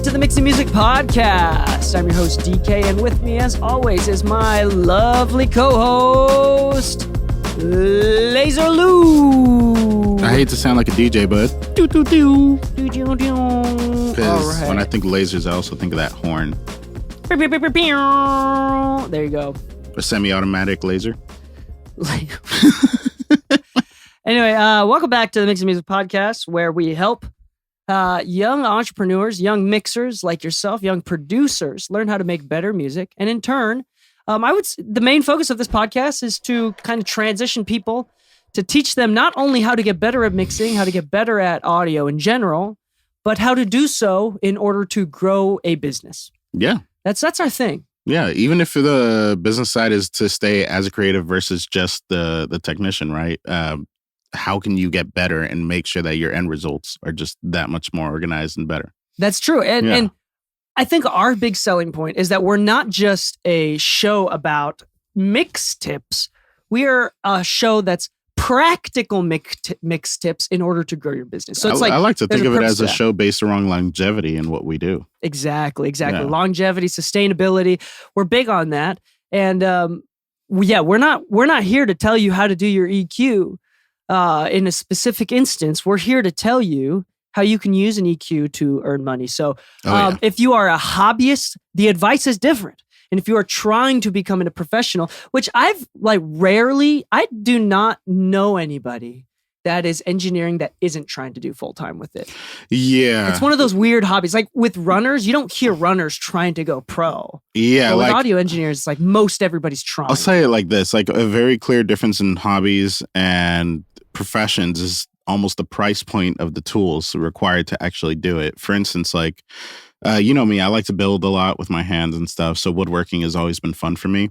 to the Mixing Music Podcast. I'm your host, Dee Kei, and with me, as always, is my lovely co-host, Laser Lu. I hate to sound like a DJ, but because when I think lasers, I also think of that horn. There you go. A semi-automatic laser. Anyway, welcome back to the Mixing Music Podcast, where we help young entrepreneurs, young mixers like yourself, young producers learn how to make better music. And in turn, the main focus of this podcast is to kind of transition people to teach them not only how to get better at mixing, how to get better at audio in general, but how to do so in order to grow a business. Yeah. That's our thing. Yeah. Even if the business side is to stay as a creative versus just the technician, right? How can you get better and make sure that your end results are just that much more organized and better? That's true. And I think our big selling point is that we're not just a show about mix tips. We are a show that's practical mix tips in order to grow your business. So it's I like to think of it as a show based around longevity and what we do. Exactly. Yeah. Longevity, sustainability. We're big on that. And we're not here to tell you how to do your EQ. In a specific instance, we're here to tell you how you can use an EQ to earn money. So if you are a hobbyist, the advice is different. And if you are trying to become a professional, which I do not know anybody that is engineering that isn't trying to do full-time with it. Yeah. It's one of those weird hobbies. Like with runners, you don't hear runners trying to go pro. Yeah. But with audio engineers, it's like most everybody's trying. I'll say it like this, like a very clear difference in hobbies and professions is almost the price point of the tools required to actually do it. For instance, like, you know me, I like to build a lot with my hands and stuff. So woodworking has always been fun for me.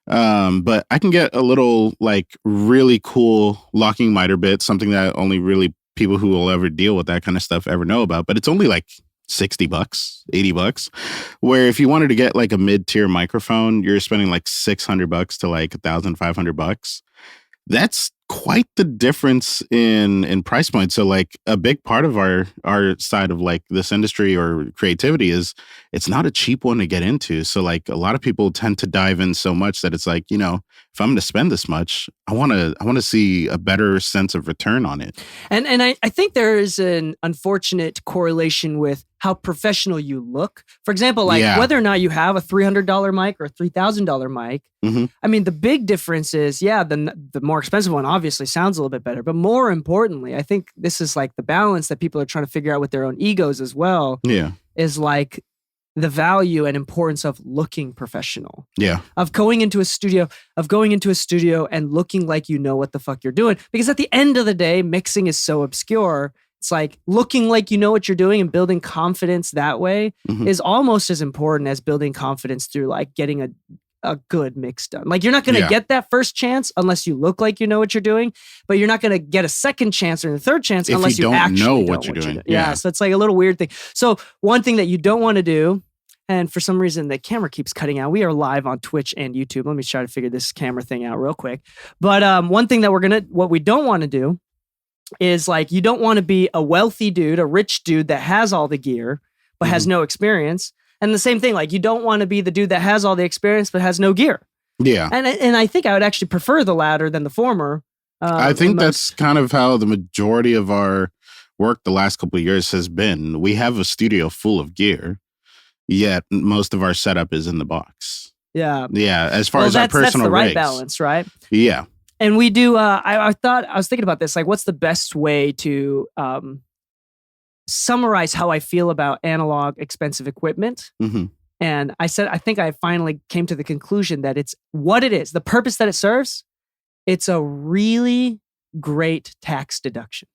But I can get a little like really cool locking miter bit, something that only really people who will ever deal with that kind of stuff ever know about. But it's only like $60, $80. Where if you wanted to get like a mid-tier microphone, you're spending like $600 to like $1,500. That's quite the difference in price point. So like a big part of our side of like this industry or creativity is it's not a cheap one to get into. So like a lot of people tend to dive in so much that it's like, you know, if I'm going to spend this much, I want to see a better sense of return on it. And I think there is an unfortunate correlation with how professional you look. For example, like whether or not you have a $300 mic or a $3,000 mic. Mm-hmm. I mean, the big difference is, the more expensive one obviously sounds a little bit better. But more importantly, I think this is like the balance that people are trying to figure out with their own egos as well. Yeah. Is like the value and importance of looking professional. Yeah. Of going into a studio and looking like you know what the fuck you're doing. Because at the end of the day, mixing is so obscure. It's like looking like you know what you're doing and building confidence that way is almost as important as building confidence through like getting a good mix done. Like you're not going to get that first chance unless you look like you know what you're doing, but you're not going to get a second chance or a third chance unless you actually know what you're doing. Yeah. So it's like a little weird thing. So one thing that you don't want to do, and for some reason the camera keeps cutting out. We are live on Twitch and YouTube. Let me try to figure this camera thing out real quick. But one thing that what we don't want to do is like, you don't want to be a wealthy dude, a rich dude that has all the gear, but has no experience. And the same thing, like you don't want to be the dude that has all the experience, but has no gear. Yeah. And I think I would actually prefer the latter than the former. I think that's kind of how the majority of our work the last couple of years has been. We have a studio full of gear, yet most of our setup is in the box. Yeah. Yeah. As far as our personal that's the right rigs. balance, right? Yeah. And we do, I was thinking about this, like what's the best way to summarize how I feel about analog expensive equipment. Mm-hmm. And I think I finally came to the conclusion that it's what it is, the purpose that it serves. It's a really great tax deduction.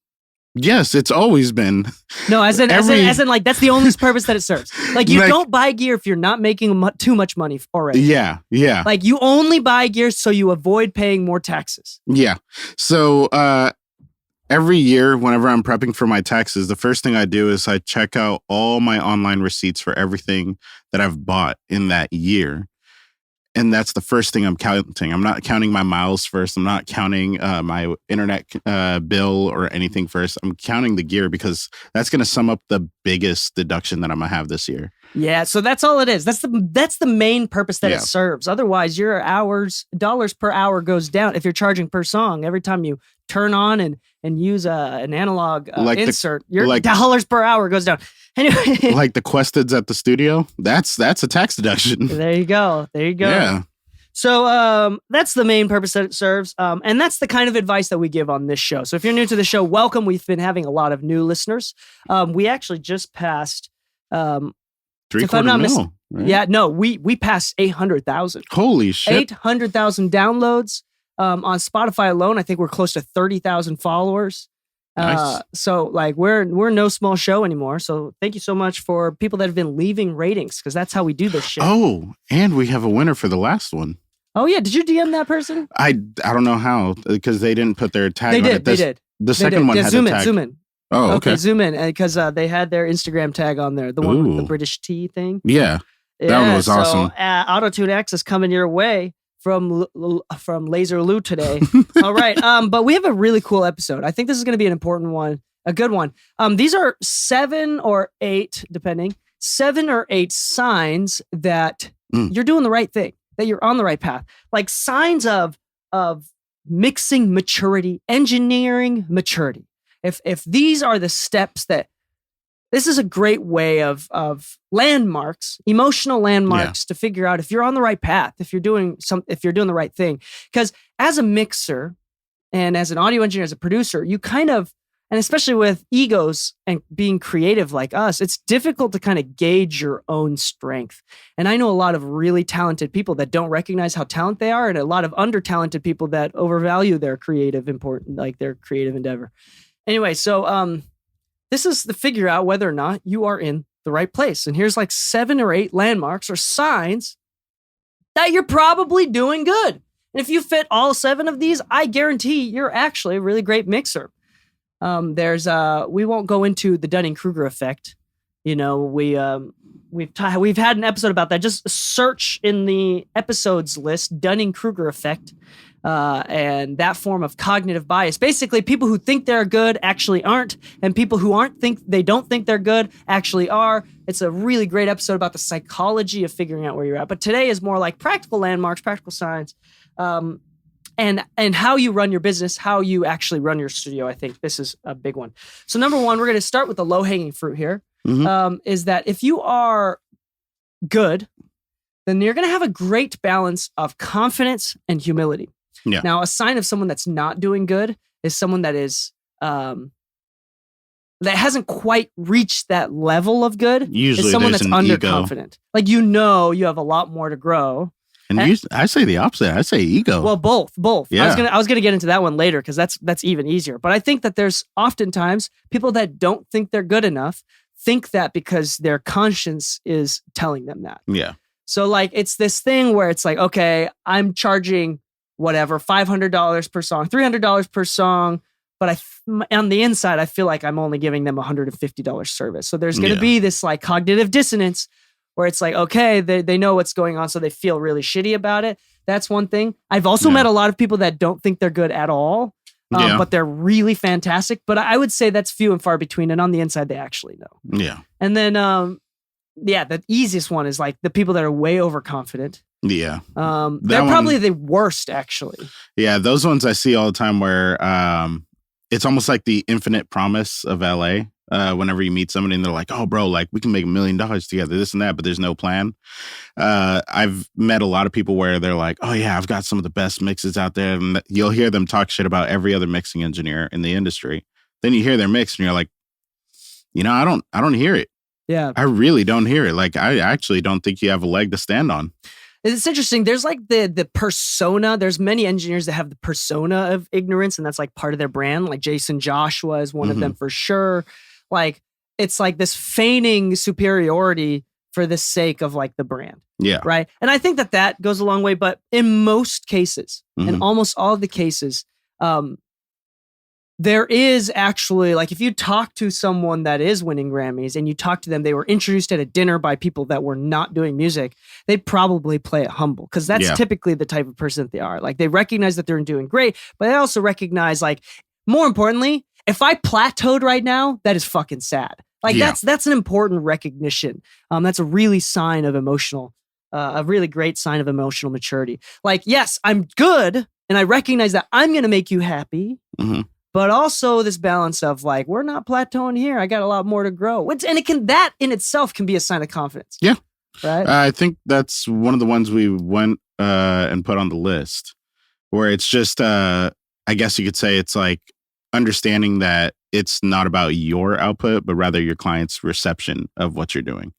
Yes, it's always been. No, as in like that's the only purpose that it serves. Like you don't buy gear if you're not making too much money already. Yeah. Like you only buy gear so you avoid paying more taxes. Yeah. So every year, whenever I'm prepping for my taxes, the first thing I do is I check out all my online receipts for everything that I've bought in that year. And that's the first thing I'm counting. I'm not counting my miles first. I'm not counting my internet bill or anything first. I'm counting the gear because that's going to sum up the biggest deduction that I'm going to have this year. Yeah, so that's all it is. That's the main purpose that Yeah. it serves. Otherwise, your dollars per hour goes down if you're charging per song. Every time you turn on and use an analog insert, your dollars per hour goes down. Anyway, like the Questeds at the studio, that's a tax deduction. There you go. Yeah. So that's the main purpose that it serves. And that's the kind of advice that we give on this show. So if you're new to the show, welcome. We've been having a lot of new listeners. We actually just passed... $750,000 mil, right? Yeah, no, we passed 800,000. Holy shit. 800,000 downloads. On Spotify alone, I think we're close to 30,000 followers. Nice. So like we're no small show anymore. So thank you so much for people that have been leaving ratings, because that's how we do this shit. Oh, and we have a winner for the last one. Oh yeah, did you DM that person? I don't know how, because they didn't put their tag on it. They did. The second one had a tag. Zoom in. Oh, okay. Zoom in, because they had their Instagram tag on there, the one with the British T thing. Yeah, that one was awesome. So Auto-Tune X is coming your way from Laser Lou today. All right, but we have a really cool episode. I think this is going to be an important one, a good one. These are 7 or 8, depending, 7 or 8 signs that you're doing the right thing, that you're on the right path, like signs of mixing maturity, engineering maturity. If these are the steps this is a great way of landmarks, emotional landmarks to figure out if you're on the right path, if you're doing the right thing. Because as a mixer and as an audio engineer, as a producer, you kind of, and especially with egos and being creative like us, it's difficult to kind of gauge your own strength. And I know a lot of really talented people that don't recognize how talented they are, and a lot of under-talented people that overvalue their creative endeavor. Anyway, so this is to figure out whether or not you are in the right place. And here's like 7 or 8 landmarks or signs that you're probably doing good. And if you fit all 7 of these, I guarantee you're actually a really great mixer. We won't go into the Dunning-Kruger effect. You know, we've had an episode about that. Just search in the episodes list, Dunning-Kruger effect. And that form of cognitive bias. Basically, people who think they're good actually aren't, and people who don't think they're good actually are. It's a really great episode about the psychology of figuring out where you're at. But today is more like practical landmarks, practical signs, and how you run your business, how you actually run your studio. I think this is a big one. So number 1, we're going to start with the low-hanging fruit here. Is that if you are good, then you're going to have a great balance of confidence and humility. Yeah. Now, a sign of someone that's not doing good is someone that is that hasn't quite reached that level of good. Usually, is someone there's that's an underconfident. ego. Like you have a lot more to grow. And I say the opposite. I say ego. Well, both. Yeah. I was gonna get into that one later because that's even easier. But I think that there's oftentimes people that don't think they're good enough think that because their conscience is telling them that. Yeah. So like it's this thing where it's like, okay, I'm charging whatever, $500 per song, $300 per song. But on the inside, I feel like I'm only giving them $150 service. So there's going to be this like cognitive dissonance where it's like, okay, they know what's going on. So they feel really shitty about it. That's one thing. I've also met a lot of people that don't think they're good at all, but they're really fantastic. But I would say that's few and far between. And on the inside, they actually know. Yeah. And then, the easiest one is like the people that are way overconfident. Yeah. They're probably the worst, actually. Yeah, those ones I see all the time where it's almost like the infinite promise of LA. Whenever you meet somebody and they're like, oh, bro, like we can make $1 million together, this and that, but there's no plan. I've met a lot of people where they're like, oh, yeah, I've got some of the best mixes out there. And you'll hear them talk shit about every other mixing engineer in the industry. Then you hear their mix and you're like, I don't hear it. Yeah. I really don't hear it. Like, I actually don't think you have a leg to stand on. It's interesting. There's like the persona. There's many engineers that have the persona of ignorance, and that's like part of their brand. Like Jason Joshua is one of them for sure. Like it's like this feigning superiority for the sake of like the brand. Yeah. Right. And I think that goes a long way. But in most cases, in almost all of the cases, there is actually, like, if you talk to someone that is winning Grammys and you talk to them, they were introduced at a dinner by people that were not doing music, they'd probably play it humble because that's typically the type of person that they are. Like, they recognize that they're doing great, but they also recognize, like, more importantly, if I plateaued right now, that is fucking sad. Like, that's an important recognition. That's a really sign of a really great sign of emotional maturity. Like, yes, I'm good, and I recognize that I'm going to make you happy. Mm-hmm. But also this balance of, like, we're not plateauing here. I got a lot more to grow. That in itself can be a sign of confidence. Yeah. Right. I think that's one of the ones we went and put on the list, where it's just, I guess you could say it's like understanding that it's not about your output, but rather your client's reception of what you're doing.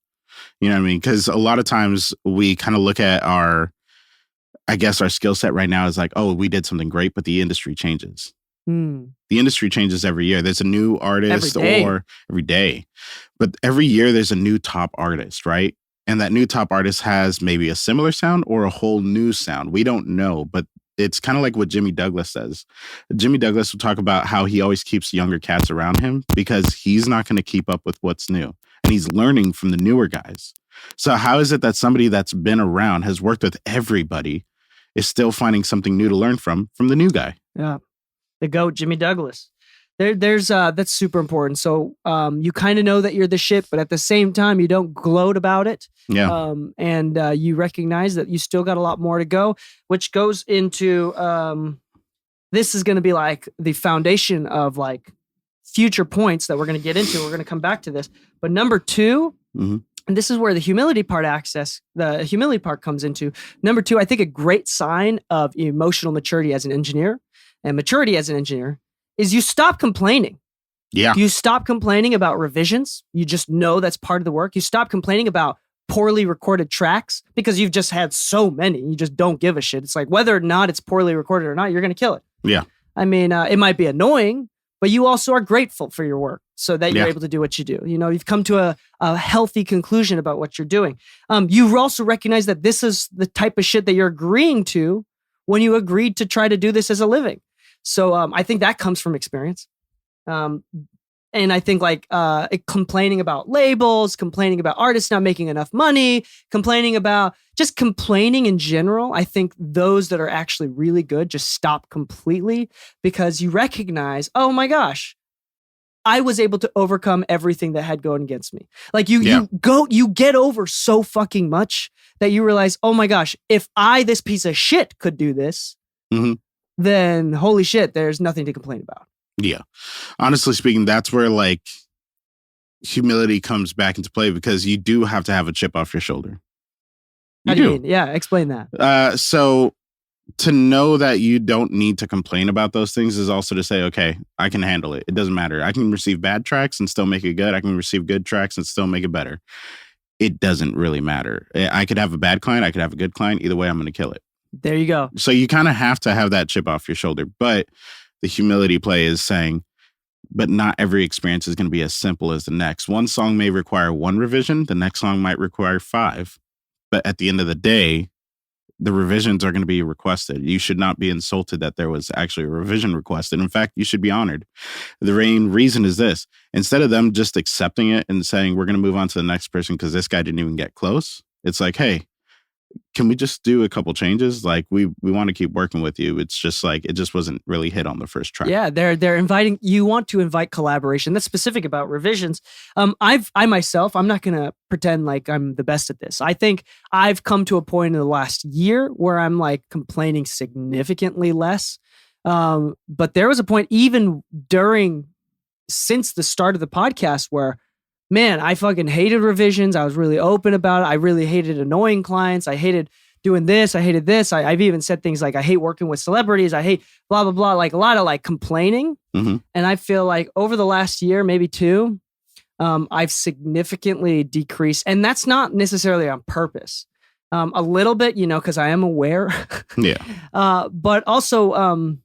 You know what I mean? Because a lot of times we kind of look at our skill set right now is like, oh, we did something great, but the industry changes. The industry changes every year. There's a new artist every day. But every year there's a new top artist, right? And that new top artist has maybe a similar sound or a whole new sound. We don't know, but it's kind of like what Jimmy Douglas says. Jimmy Douglas will talk about how he always keeps younger cats around him because he's not going to keep up with what's new. And he's learning from the newer guys. So how is it that somebody that's been around, has worked with everybody, is still finding something new to learn from the new guy? Yeah. The GOAT, Jimmy Douglas. There's that's super important. So you kind of know that you're the shit, but at the same time, you don't gloat about it. Yeah. And you recognize that you still got a lot more to go, which goes into this is going to be like the foundation of like future points that we're going to get into. We're going to come back to this. But number 2, and this is where the humility part comes into. Number 2, I think a great sign of emotional maturity as an engineer and maturity as an engineer is you stop complaining. Yeah. You stop complaining about revisions. You just know that's part of the work. You stop complaining about poorly recorded tracks because you've just had so many. You just don't give a shit. It's like whether or not it's poorly recorded or not, you're going to kill it. Yeah. I mean, it might be annoying, but you also are grateful for your work so that you're able to do what you do. You know, you've come to a healthy conclusion about what you're doing. You also recognize that this is the type of shit that you're agreeing to when you agreed to try to do this as a living. So I think that comes from experience. And I think like complaining about labels, complaining about artists not making enough money, complaining in general. I think those that are actually really good just stop completely because you recognize, oh my gosh, I was able to overcome everything that had gone against me. Like you get over so fucking much that you realize, oh my gosh, if this piece of shit could do this, then holy shit, there's nothing to complain about. Yeah. Honestly speaking, that's where like humility comes back into play because you do have to have a chip off your shoulder. How do you mean? Yeah, explain that. So to know that you don't need to complain about those things is also to say, okay, I can handle it. It doesn't matter. I can receive bad tracks and still make it good. I can receive good tracks and still make it better. It doesn't really matter. I could have a bad client. I could have a good client. Either way, I'm going to kill it. There you go. So you kind of have to have that chip off your shoulder. But the humility play is saying, but not every experience is going to be as simple as the next. One song may require 1 revision. The next song might require 5. But at the end of the day, the revisions are going to be requested. You should not be insulted that there was actually a revision requested. In fact, you should be honored. The main reason is this. Instead of them just accepting it and saying, we're going to move on to the next person because this guy didn't even get close. It's like, hey, can we just do a couple changes? Like we want to keep working with you. It's just like, it just wasn't really hit on the first track. Yeah. They're inviting, you want to invite collaboration. That's specific about revisions. I myself, I'm not going to pretend like I'm the best at this. I think I've come to a point in the last year where I'm like complaining significantly less. But there was a point even since the start of the podcast where, man, I fucking hated revisions. I was really open about it. I really hated annoying clients. I hated doing this. I hated this. I've even said things like, I hate working with celebrities. I hate blah, blah, blah. Like a lot of like complaining. And I feel like over the last year, maybe 2, I've significantly decreased. And that's not necessarily on purpose. A little bit, you know, because I am aware. But also,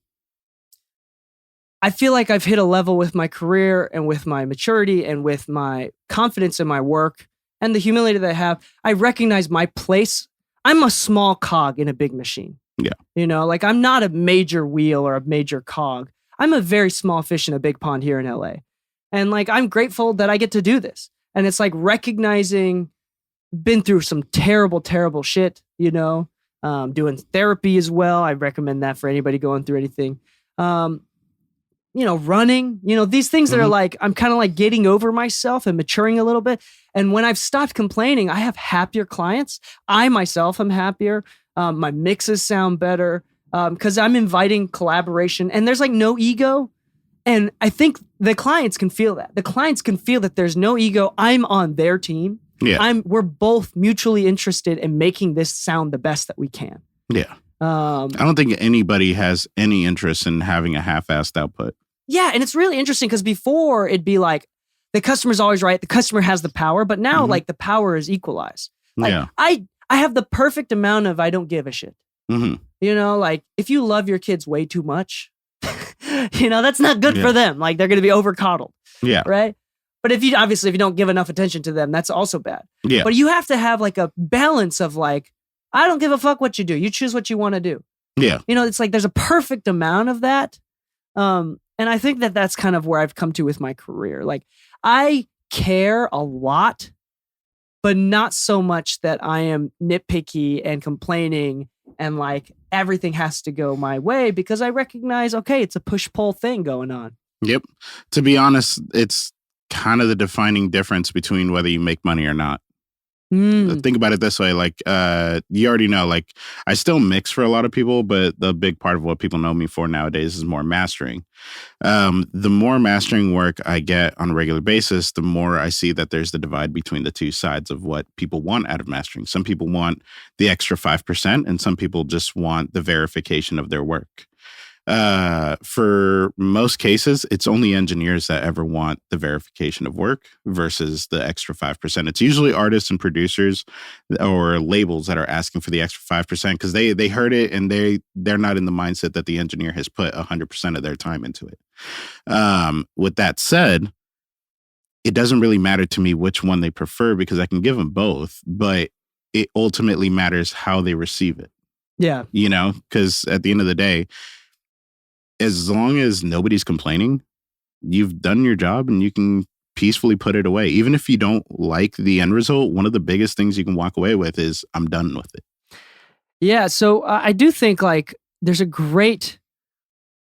I feel like I've hit a level with my career and with my maturity and with my confidence in my work and the humility that I have. I recognize my place. I'm a small cog in a big machine. Yeah. You know, like I'm not a major wheel or a major cog. I'm a very small fish in a big pond here in LA. And like, I'm grateful that I get to do this. And it's like recognizing, been through some terrible, terrible shit, doing therapy as well. I recommend that for anybody going through anything. Running, these things that are like, I'm kind of like getting over myself and maturing a little bit. And when I've stopped complaining, I have happier clients. I myself am happier. My mixes sound better because I'm inviting collaboration and there's like no ego. And I think the clients can feel that. The clients can feel that there's no ego. I'm on their team. Yeah. We're both mutually interested in making this sound the best that we can. Yeah. I don't think anybody has any interest in having a half-assed output. Yeah, and it's really interesting because before it'd be like the customer's always right, the customer has the power, but now like the power is equalized. Like I have the perfect amount of I don't give a shit. Like if you love your kids way too much, that's not good for them. Like they're going to be over coddled. Yeah. Right. But if you don't give enough attention to them, that's also bad. Yeah. But you have to have like a balance of like, I don't give a fuck what you do. You choose what you want to do. Yeah. It's like there's a perfect amount of that. And I think that that's kind of where I've come to with my career. Like I care a lot, but not so much that I am nitpicky and complaining and like everything has to go my way because I recognize, okay, it's a push-pull thing going on. Yep. To be honest, it's kind of the defining difference between whether you make money or not. Think about it this way. Like, you already know, like I still mix for a lot of people, but the big part of what people know me for nowadays is more mastering. The more mastering work I get on a regular basis, the more I see that there's the divide between the two sides of what people want out of mastering. Some people want the extra 5% and some people just want the verification of their work. For most cases, it's only engineers that ever want the verification of work versus the extra 5%. It's usually artists and producers or labels that are asking for the extra 5% because they heard it and they're not in the mindset that the engineer has put 100% of their time into it. With that said, it doesn't really matter to me which one they prefer because I can give them both, but it ultimately matters how they receive it. Yeah. Because at the end of the day, as long as nobody's complaining, you've done your job and you can peacefully put it away. Even if you don't like the end result, one of the biggest things you can walk away with is I'm done with it. Yeah. So I do think like there's a great,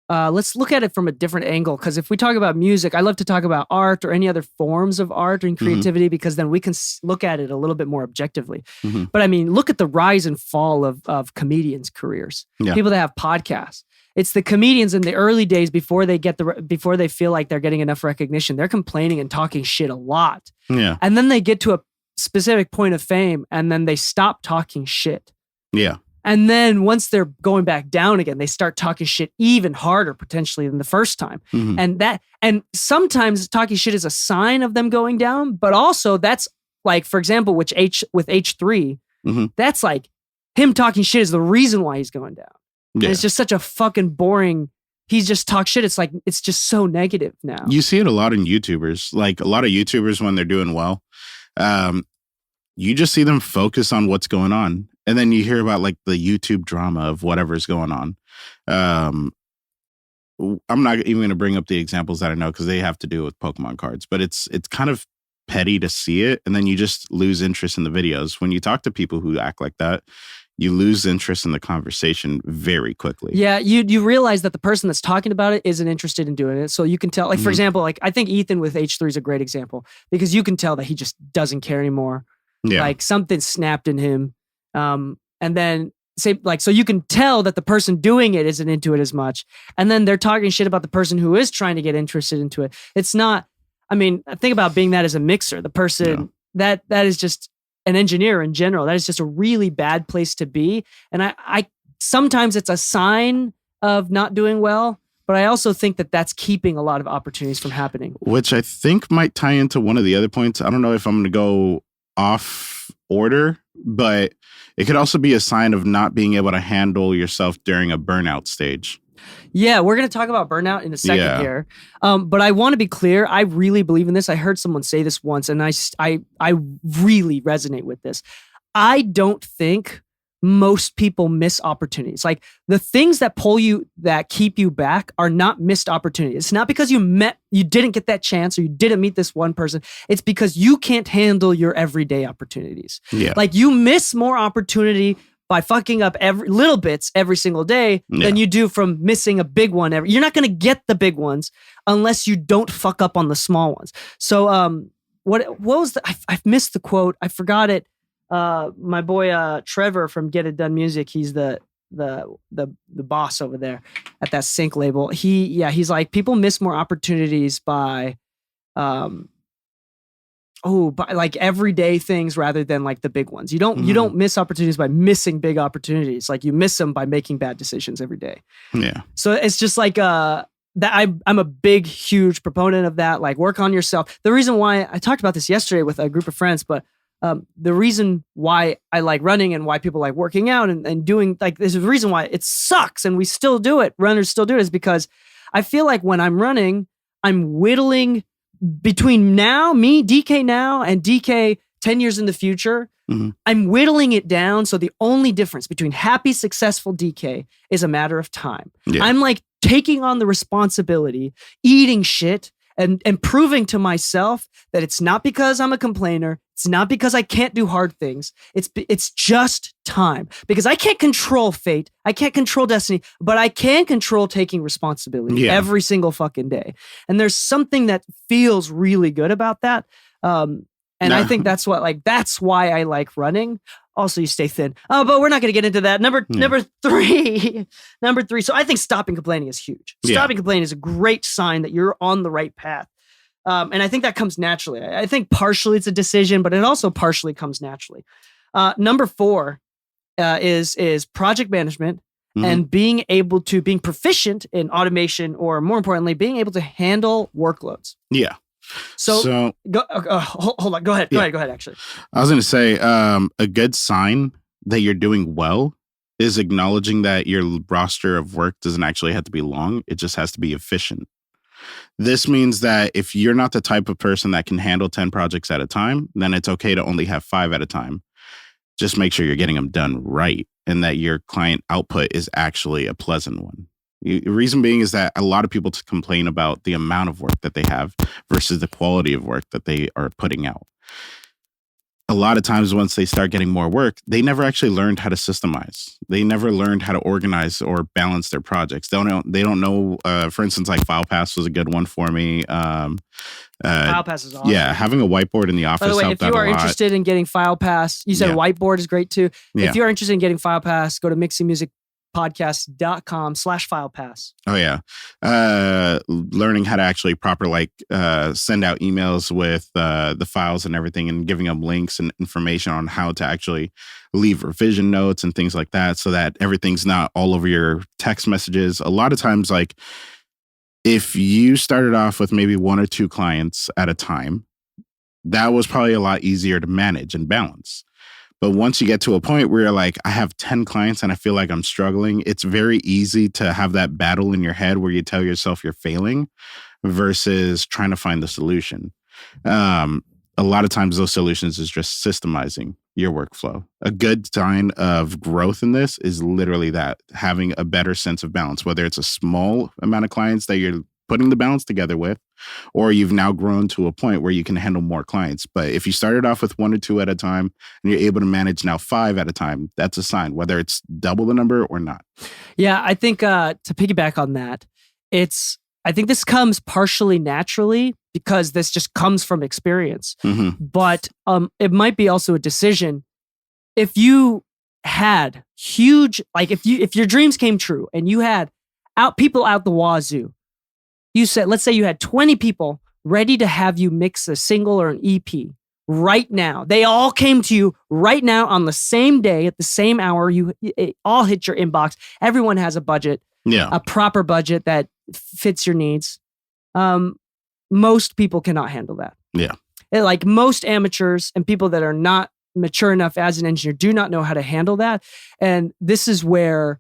let's look at it from a different angle. Because if we talk about music, I love to talk about art or any other forms of art and creativity because then we can look at it a little bit more objectively. But I mean, look at the rise and fall of comedians' careers. Yeah. People that have podcasts. It's the comedians in the early days before they feel like they're getting enough recognition. They're complaining and talking shit a lot. Yeah. And then they get to a specific point of fame and then they stop talking shit. Yeah. And then once they're going back down again, they start talking shit even harder potentially than the first time. And sometimes talking shit is a sign of them going down, but also that's like, for example, with H3, that's like him talking shit is the reason why he's going down. Yeah. And it's just such a fucking boring. He's just talk shit. It's like it's just so negative now. You see it a lot in YouTubers. Like a lot of YouTubers when they're doing well, you just see them focus on what's going on, and then you hear about like the YouTube drama of whatever's going on. I'm not even going to bring up the examples that I know because they have to do with Pokemon cards, but it's kind of petty to see it, and then you just lose interest in the videos. When you talk to people who act like that, you lose interest in the conversation very quickly. Yeah, you realize that the person that's talking about it isn't interested in doing it. So you can tell, like, for example, like I think Ethan with H3 is a great example because you can tell that he just doesn't care anymore. Yeah. Like something snapped in him. And then so you can tell that the person doing it isn't into it as much. And then they're talking shit about the person who is trying to get interested into it. It's not, I mean, think about being that as a mixer, the person that is just an engineer in general. That is just a really bad place to be. And I sometimes it's a sign of not doing well, but I also think that that's keeping a lot of opportunities from happening. Which I think might tie into one of the other points. I don't know if I'm going to go off order, but it could also be a sign of not being able to handle yourself during a burnout stage. Yeah, we're going to talk about burnout in a second here. But I want to be clear. I really believe in this. I heard someone say this once, and I really resonate with this. I don't think most people miss opportunities. Like the things that that keep you back are not missed opportunities. It's not because you didn't get that chance or you didn't meet this one person. It's because you can't handle your everyday opportunities. Yeah. Like you miss more opportunity by fucking up little bits every single day than you do from missing a big one. You're not going to get the big ones unless you don't fuck up on the small ones. So, what was I've missed the quote. I forgot it. My boy Trevor from Get It Done Music, he's the boss over there at that sync label. He's like, people miss more opportunities by like everyday things rather than like the big ones. You don't miss opportunities by missing big opportunities. Like you miss them by making bad decisions every day. Yeah. So it's just like that I'm a big, huge proponent of that. Like work on yourself. The reason why I talked about this yesterday with a group of friends, but the reason why I like running and why people like working out and doing like, there's a reason why it sucks and we still do it. Runners still do it is because I feel like when I'm running, I'm whittling between me, Dee Kei now, and Dee Kei 10 years in the future. I'm whittling it down. So the only difference between happy, successful Dee Kei is a matter of time. Yeah. I'm like taking on the responsibility, eating shit, and proving to myself that it's not because I'm a complainer. It's not because I can't do hard things. It's just time. Because I can't control fate. I can't control destiny, but I can control taking responsibility every single fucking day. And there's something that feels really good about that. I think that's why I like running. Also, you stay thin. But we're not going to get into that. Number three. So I think stopping complaining is huge. Stopping complaining is a great sign that you're on the right path. And I think that comes naturally. I think partially it's a decision, but it also partially comes naturally. Number 4 is project management and being proficient in automation, or more importantly, being able to handle workloads. Yeah. So hold on. Go ahead. Go ahead. Actually, I was going to say a good sign that you're doing well is acknowledging that your roster of work doesn't actually have to be long. It just has to be efficient. This means that if you're not the type of person that can handle 10 projects at a time, then it's okay to only have 5 at a time. Just make sure you're getting them done right and that your client output is actually a pleasant one. The reason being is that a lot of people complain about the amount of work that they have versus the quality of work that they are putting out. A lot of times once they start getting more work, they never actually learned how to systemize. They never learned how to organize or balance their projects. They don't know, for instance, like FilePass was a good one for me. FilePass is awesome. Yeah, having a whiteboard in the office helped out a lot. If you are interested in getting FilePass, you said whiteboard is great too. Yeah. If you're interested in getting FilePass, go to mixingmusicpodcast.com/FilePass. Oh yeah. Learning how to actually send out emails with the files and everything, and giving them links and information on how to actually leave revision notes and things like that, so that everything's not all over your text messages. A lot of times, like if you started off with maybe 1 or 2 clients at a time, that was probably a lot easier to manage and balance. But once you get to a point where you're like, I have 10 clients and I feel like I'm struggling, it's very easy to have that battle in your head where you tell yourself you're failing versus trying to find the solution. A lot of times those solutions is just systemizing your workflow. A good sign of growth in this is literally that, having a better sense of balance, whether it's a small amount of clients that you're putting the balance together with, or you've now grown to a point where you can handle more clients. But if you started off with 1 or 2 at a time and you're able to manage now 5 at a time, that's a sign, whether it's double the number or not. Yeah, I think to piggyback on that, I think this comes partially naturally because this just comes from experience. But it might be also a decision. If you had huge, like if your dreams came true and you had people out the wazoo, you said, let's say you had 20 people ready to have you mix a single or an EP right now. They all came to you right now on the same day at the same hour. It all hit your inbox. Everyone has a budget, a proper budget that fits your needs. Most people cannot handle that. Yeah. Like most amateurs and people that are not mature enough as an engineer do not know how to handle that. And this is where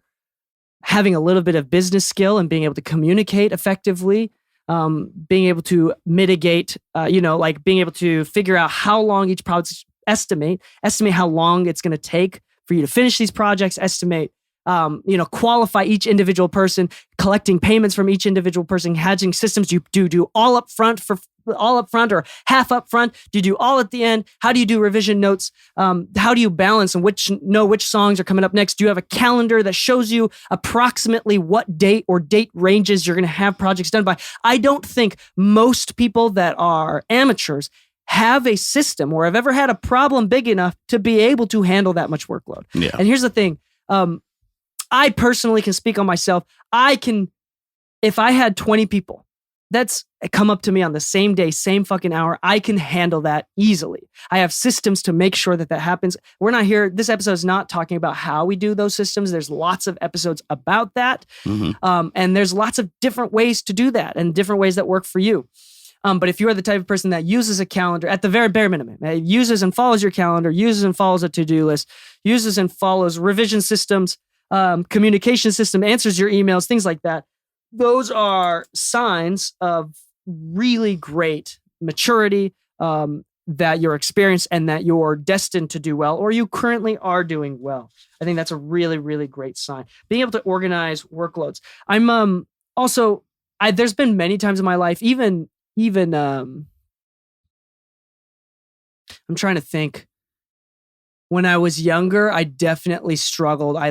having a little bit of business skill and being able to communicate effectively, being able to mitigate, being able to figure out how long each project, estimate how long it's going to take for you to finish these projects, estimate, qualify each individual person, collecting payments from each individual person, hedging systems. Do you do all up front or half up front? Do you do all at the end? How do you do revision notes? How do you balance and know which songs are coming up next? Do you have a calendar that shows you approximately what date or date ranges you're going to have projects done by? I don't think most people that are amateurs have a system or have ever had a problem big enough to be able to handle that much workload. Yeah. And here's the thing. I personally can speak on myself. If I had 20 people that's come up to me on the same day, same fucking hour, I can handle that easily. I have systems to make sure that happens. We're not here. This episode is not talking about how we do those systems. There's lots of episodes about that. And there's lots of different ways to do that and different ways that work for you. But if you are the type of person that uses a calendar at the very bare minimum, uses and follows your calendar, uses and follows a to-do list, uses and follows revision systems, communication system, answers your emails, things like that. Those are signs of really great maturity, that you're experienced and that you're destined to do well, or you currently are doing well. I think that's a really, really great sign. Being able to organize workloads. There's been many times in my life, even I'm trying to think. When I was younger, I definitely struggled.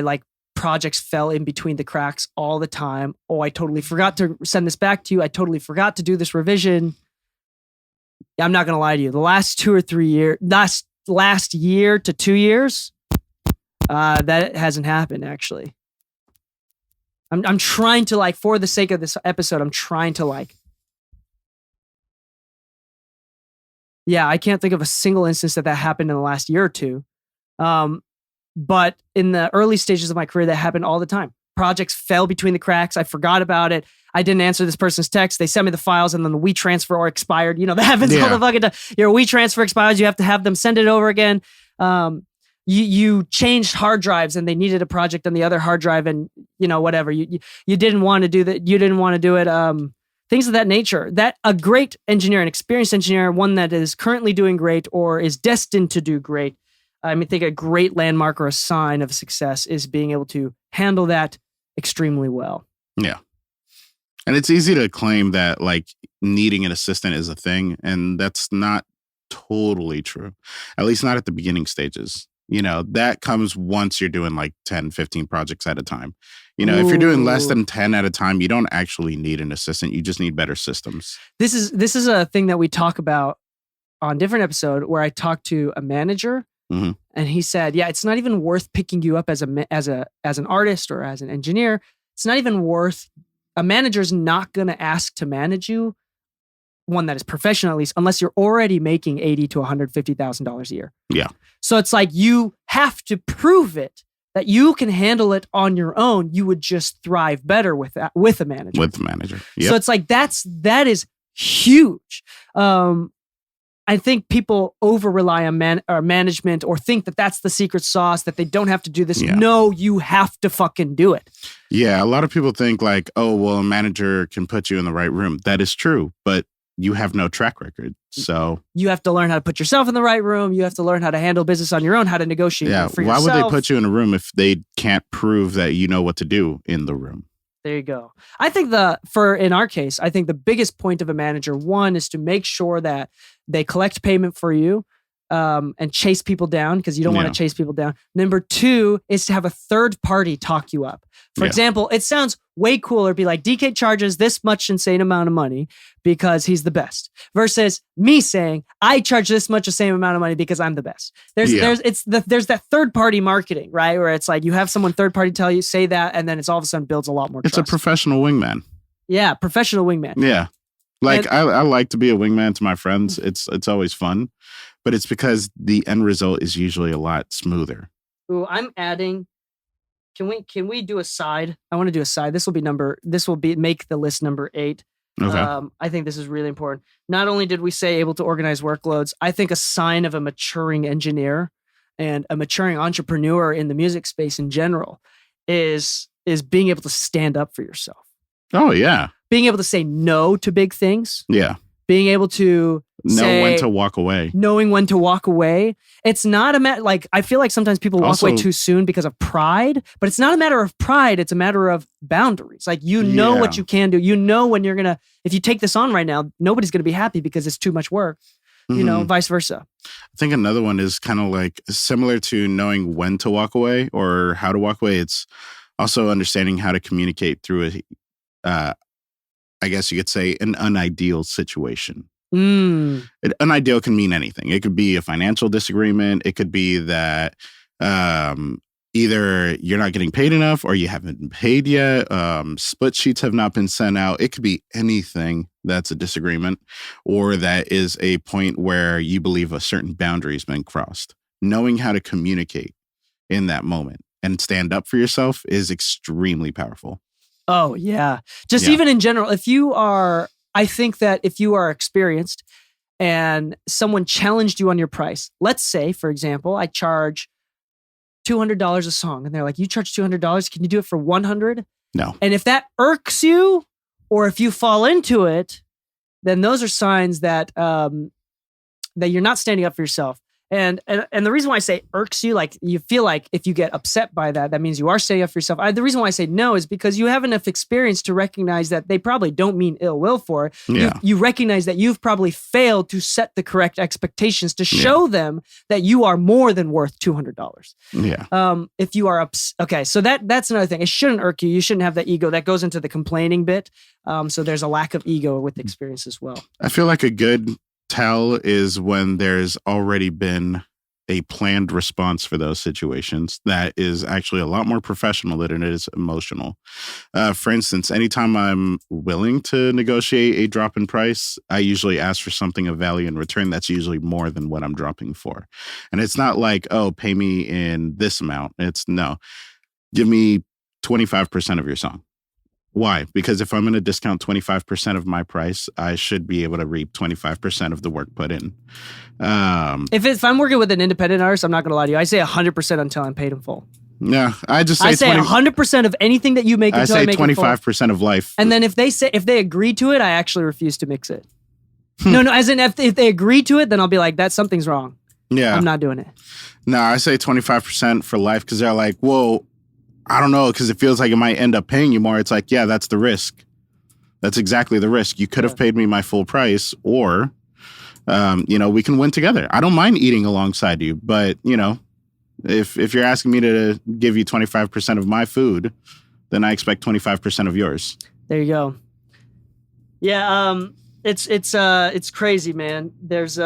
Projects fell in between the cracks all the time. Oh, I totally forgot to send this back to you. I totally forgot to do this revision. I'm not going to lie to you. The last 2 or 3 years, last year to 2 years, that hasn't happened actually. I'm trying to for the sake of this episode, I'm trying to I can't think of a single instance that happened in the last year or two. But in the early stages of my career, that happened all the time. Projects fell between the cracks. I forgot about it. I didn't answer this person's text. They sent me the files and then the WeTransfer or expired. That happens all the fucking time. Your WeTransfer expires. You have to have them send it over again. You changed hard drives and they needed a project on the other hard drive and, whatever. You didn't want to do that. You didn't want to do it. Things of that nature. That a great engineer, an experienced engineer, one that is currently doing great or is destined to do great, I think a great landmark or a sign of success is being able to handle that extremely well. Yeah. And it's easy to claim that needing an assistant is a thing. And that's not totally true, at least not at the beginning stages. That comes once you're doing 10, 15 projects at a time. If you're doing less than 10 at a time, you don't actually need an assistant. You just need better systems. This is a thing that we talk about on different episode where I talked to a manager. Mm-hmm. And he said, it's not even worth picking you up as an artist or as an engineer. It's not even worth, a manager's not going to ask to manage you, one that is professional at least, unless you're already making $80,000 to $150,000 a year. Yeah. So it's you have to prove it that you can handle it on your own. You would just thrive better with a manager. With the manager. Yep. So it's that is huge. I think people over-rely on management or think that that's the secret sauce, that they don't have to do this. Yeah. No, you have to fucking do it. Yeah, a lot of people think a manager can put you in the right room. That is true, but you have no track record. So you have to learn how to put yourself in the right room. You have to learn how to handle business on your own, how to negotiate for yourself. Why would they put you in a room if they can't prove that you know what to do in the room? There you go. I think in our case, I think the biggest point of a manager, one, is to make sure that they collect payment for you and chase people down because you don't want to chase people down. Number two is to have a third party talk you up. For example, it sounds way cooler to be Dee Kei charges this much insane amount of money because he's the best versus me saying I charge this much the same amount of money because I'm the best. There's that third party marketing, right? Where it's you have someone third party tell you, say that, and then it's all of a sudden builds a lot more trust. It's a professional wingman. Yeah, professional wingman. Yeah. I like to be a wingman to my friends. It's always fun, but it's because the end result is usually a lot smoother. Ooh, I'm adding. Can we do a side? I want to do a side. This will make the list number 8. Okay. I think this is really important. Not only did we say able to organize workloads, I think a sign of a maturing engineer and a maturing entrepreneur in the music space in general is being able to stand up for yourself. Oh yeah. Being able to say no to big things. Yeah. Being able to Know when to walk away. Knowing when to walk away. It's not a matter, like, I feel like sometimes people walk away too soon because of pride, but it's not a matter of pride. It's a matter of boundaries. Like, you know what you can do. You know when you're going to, if you take this on right now, nobody's going to be happy because it's too much work, you know, vice versa. I think another one is kind of like similar to knowing when to walk away or how to walk away. It's also understanding how to communicate through I guess you could say, an unideal situation. Unideal can mean anything. It could be a financial disagreement. It could be that either you're not getting paid enough or you haven't been paid yet. Split sheets have not been sent out. It could be anything that's a disagreement, or that is a point where you believe a certain boundary has been crossed. Knowing how to communicate in that moment and stand up for yourself is extremely powerful. Oh, yeah. Just even in general, I think that if you are experienced and someone challenged you on your price, let's say, for example, I charge $200 a song, and they're like, you charge $200, can you do it for $100? No. And if that irks you, or if you fall into it, then those are signs that that you're not standing up for yourself. And the reason why I say irks you, like, you feel like if you get upset by that, that means you are standing up for yourself. The reason why I say no is because you have enough experience to recognize that they probably don't mean ill will for it. Yeah. You recognize that you've probably failed to set the correct expectations to show them that you are more than worth $200. Yeah. If you are okay, so that's another thing. It shouldn't irk you. You shouldn't have that ego. That goes into the complaining bit. So there's a lack of ego with experience as well. I feel like a good tell is when there's already been a planned response for those situations that is actually a lot more professional than it is emotional. For instance, anytime I'm willing to negotiate a drop in price, I usually ask for something of value in return that's usually more than what I'm dropping for. And it's not like, oh, pay me in this amount. It's no, give me 25% of your song. Why? Because if I'm going to discount 25% of my price, I should be able to reap 25% of the work put in. If I'm working with an independent artist, I'm not going to lie to you. I say 100% until I'm paid in full. Yeah, I say 100% of anything that you make until I make 25% of life. And then if they agree to it, I actually refuse to mix it. No, as in if they agree to it, then I'll be like, something's wrong. Yeah, I'm not doing it. No, I say 25% for life because they're like, whoa. I don't know, because it feels like it might end up paying you more. It's like, yeah, that's the risk. That's exactly the risk. You could have paid me my full price, or, we can win together. I don't mind eating alongside you, but, if you're asking me to give you 25% of my food, then I expect 25% of yours. There you go. Yeah, it's crazy, man. There's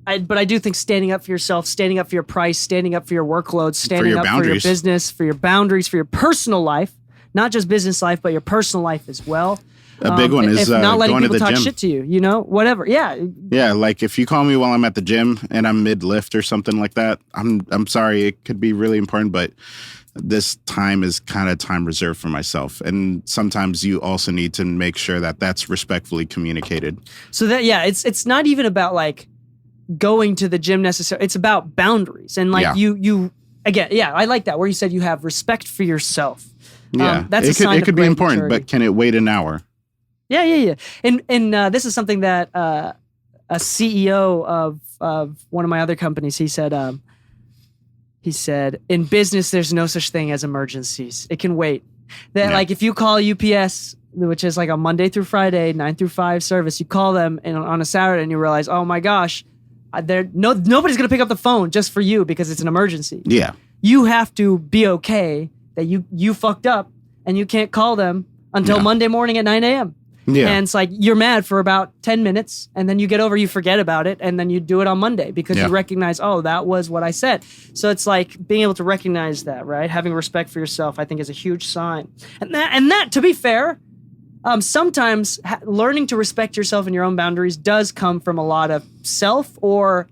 but I do think standing up for yourself, standing up for your price, standing up for your workload, standing up for your business, for your boundaries, for your personal life, not just business life, but your personal life as well. A big one is not letting going people to the talk gym. shit to you, whatever. Yeah. Yeah, like if you call me while I'm at the gym and I'm mid-lift or something like that, I'm sorry, it could be really important, but this time is kind of time reserved for myself. And sometimes you also need to make sure that that's respectfully communicated. So that, it's not even about like going to the gym necessarily. It's about boundaries. And like you again, I like that where you said you have respect for yourself. Yeah, that's a sign it could be important, maturity. but can it wait an hour? Yeah. And this is something that a CEO of one of my other companies, he said, in business, there's no such thing as emergencies. It can wait. That like if you call UPS, which is like a Monday through Friday, 9 through 5 service, you call them on a Saturday and you realize, oh my gosh, nobody's going to pick up the phone just for you because it's an emergency. Yeah. You have to be okay that you fucked up and you can't call them until Monday morning at 9 a.m. Yeah. And it's like you're mad for about 10 minutes and then you forget about it and then you do it on Monday because you recognize, oh, that was what I said. So it's like being able to recognize that, right? Having respect for yourself, I think, is a huge sign. And that to be fair, sometimes learning to respect yourself and your own boundaries does come from a lot of self or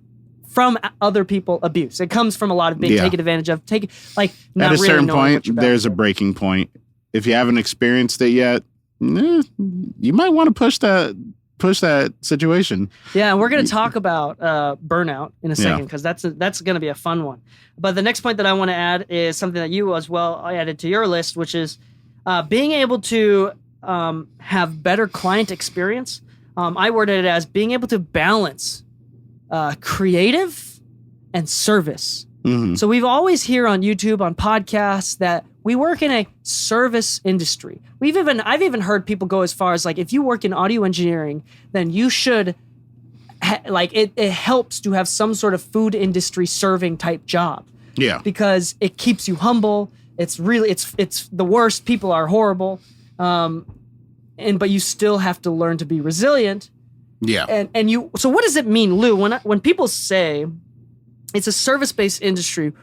from other people abuse. It comes from a lot of being taken advantage of. Not at a really certain knowing point, there's a breaking point. If you haven't experienced it yet, you might want to push that situation. Yeah, and we're going to talk about burnout in a second because that's going to be a fun one. But the next point that I want to add is something that you as well added to your list, which is being able to have better client experience I worded it as being able to balance creative and service. Mhm. So we've always hear on YouTube, on podcasts, that we work in a service industry. I've even heard people go as far as like, if you work in audio engineering, then you should it helps to have some sort of food industry serving type job. Yeah. Because it keeps you humble. It's really it's the worst. People are horrible. But you still have to learn to be resilient. Yeah. So what does it mean, Lou, when people say it's a service-based industry,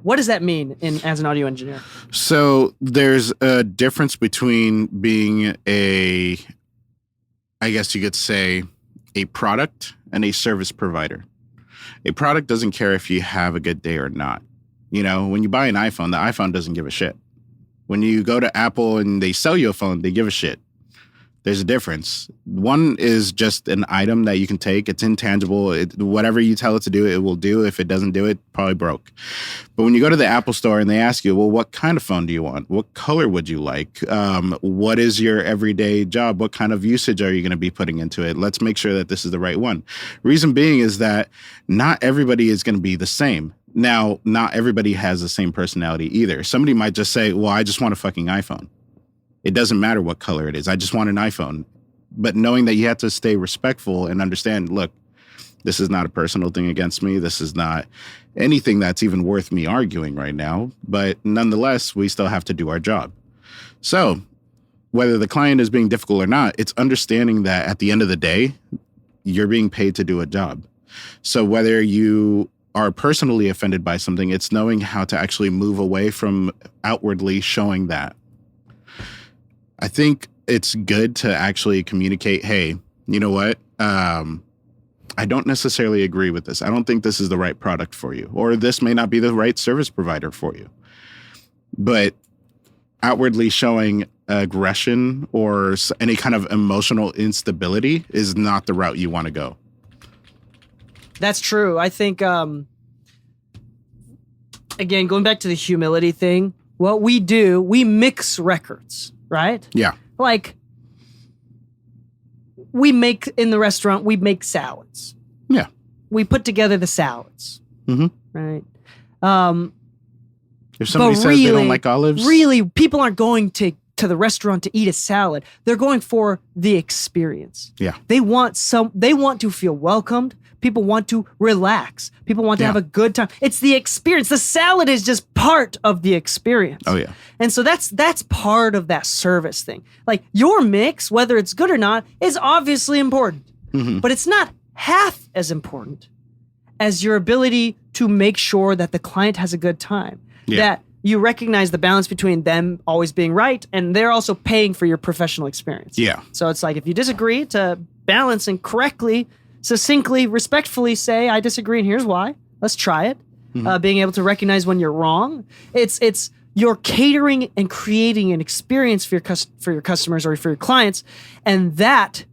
what does that mean as an audio engineer? So there's a difference between being I guess you could say, a product and a service provider. A product doesn't care if you have a good day or not. You know, when you buy an iPhone, the iPhone doesn't give a shit. When you go to Apple and they sell you a phone, they give a shit. There's a difference. One is just an item that you can take. It's intangible. Whatever you tell it to do, it will do. If it doesn't do it, probably broke. But when you go to the Apple store and they ask you, well, what kind of phone do you want? What color would you like? What is your everyday job? What kind of usage are you going to be putting into it? Let's make sure that this is the right one. Reason being is that not everybody is going to be the same. Now, not everybody has the same personality either. Somebody might just say, well, I just want a fucking iPhone. It doesn't matter what color it is. I just want an iPhone. But knowing that you have to stay respectful and understand, look, this is not a personal thing against me. This is not anything that's even worth me arguing right now. But nonetheless, we still have to do our job. So whether the client is being difficult or not, it's understanding that at the end of the day, you're being paid to do a job. So whether you are personally offended by something, it's knowing how to actually move away from outwardly showing that. I think it's good to actually communicate, hey, you know what? I don't necessarily agree with this. I don't think this is the right product for you, or this may not be the right service provider for you. But outwardly showing aggression or any kind of emotional instability is not the route you want to go. That's true. I think, again, going back to the humility thing, what we do, we mix records. Right? Yeah. Like, in the restaurant, we make salads. Yeah. We put together the salads. Mm-hmm. Right? If somebody says they don't like olives. Really, people aren't going to the restaurant to eat a salad. They're going for the experience. Yeah. They want to feel welcomed. People want to relax. People want to have a good time. It's the experience. The salad is just part of the experience. Oh, yeah. And so that's part of that service thing. Like, your mix, whether it's good or not, is obviously important. Mm-hmm. But it's not half as important as your ability to make sure that the client has a good time. Yeah. That you recognize the balance between them always being right and they're also paying for your professional experience. Yeah. So it's like, if you disagree, to balance and correctly, succinctly, respectfully say, I disagree and here's why. Let's try it. Mm-hmm. Being able to recognize when you're wrong. It's you're catering and creating an experience for your customers or for your clients, and that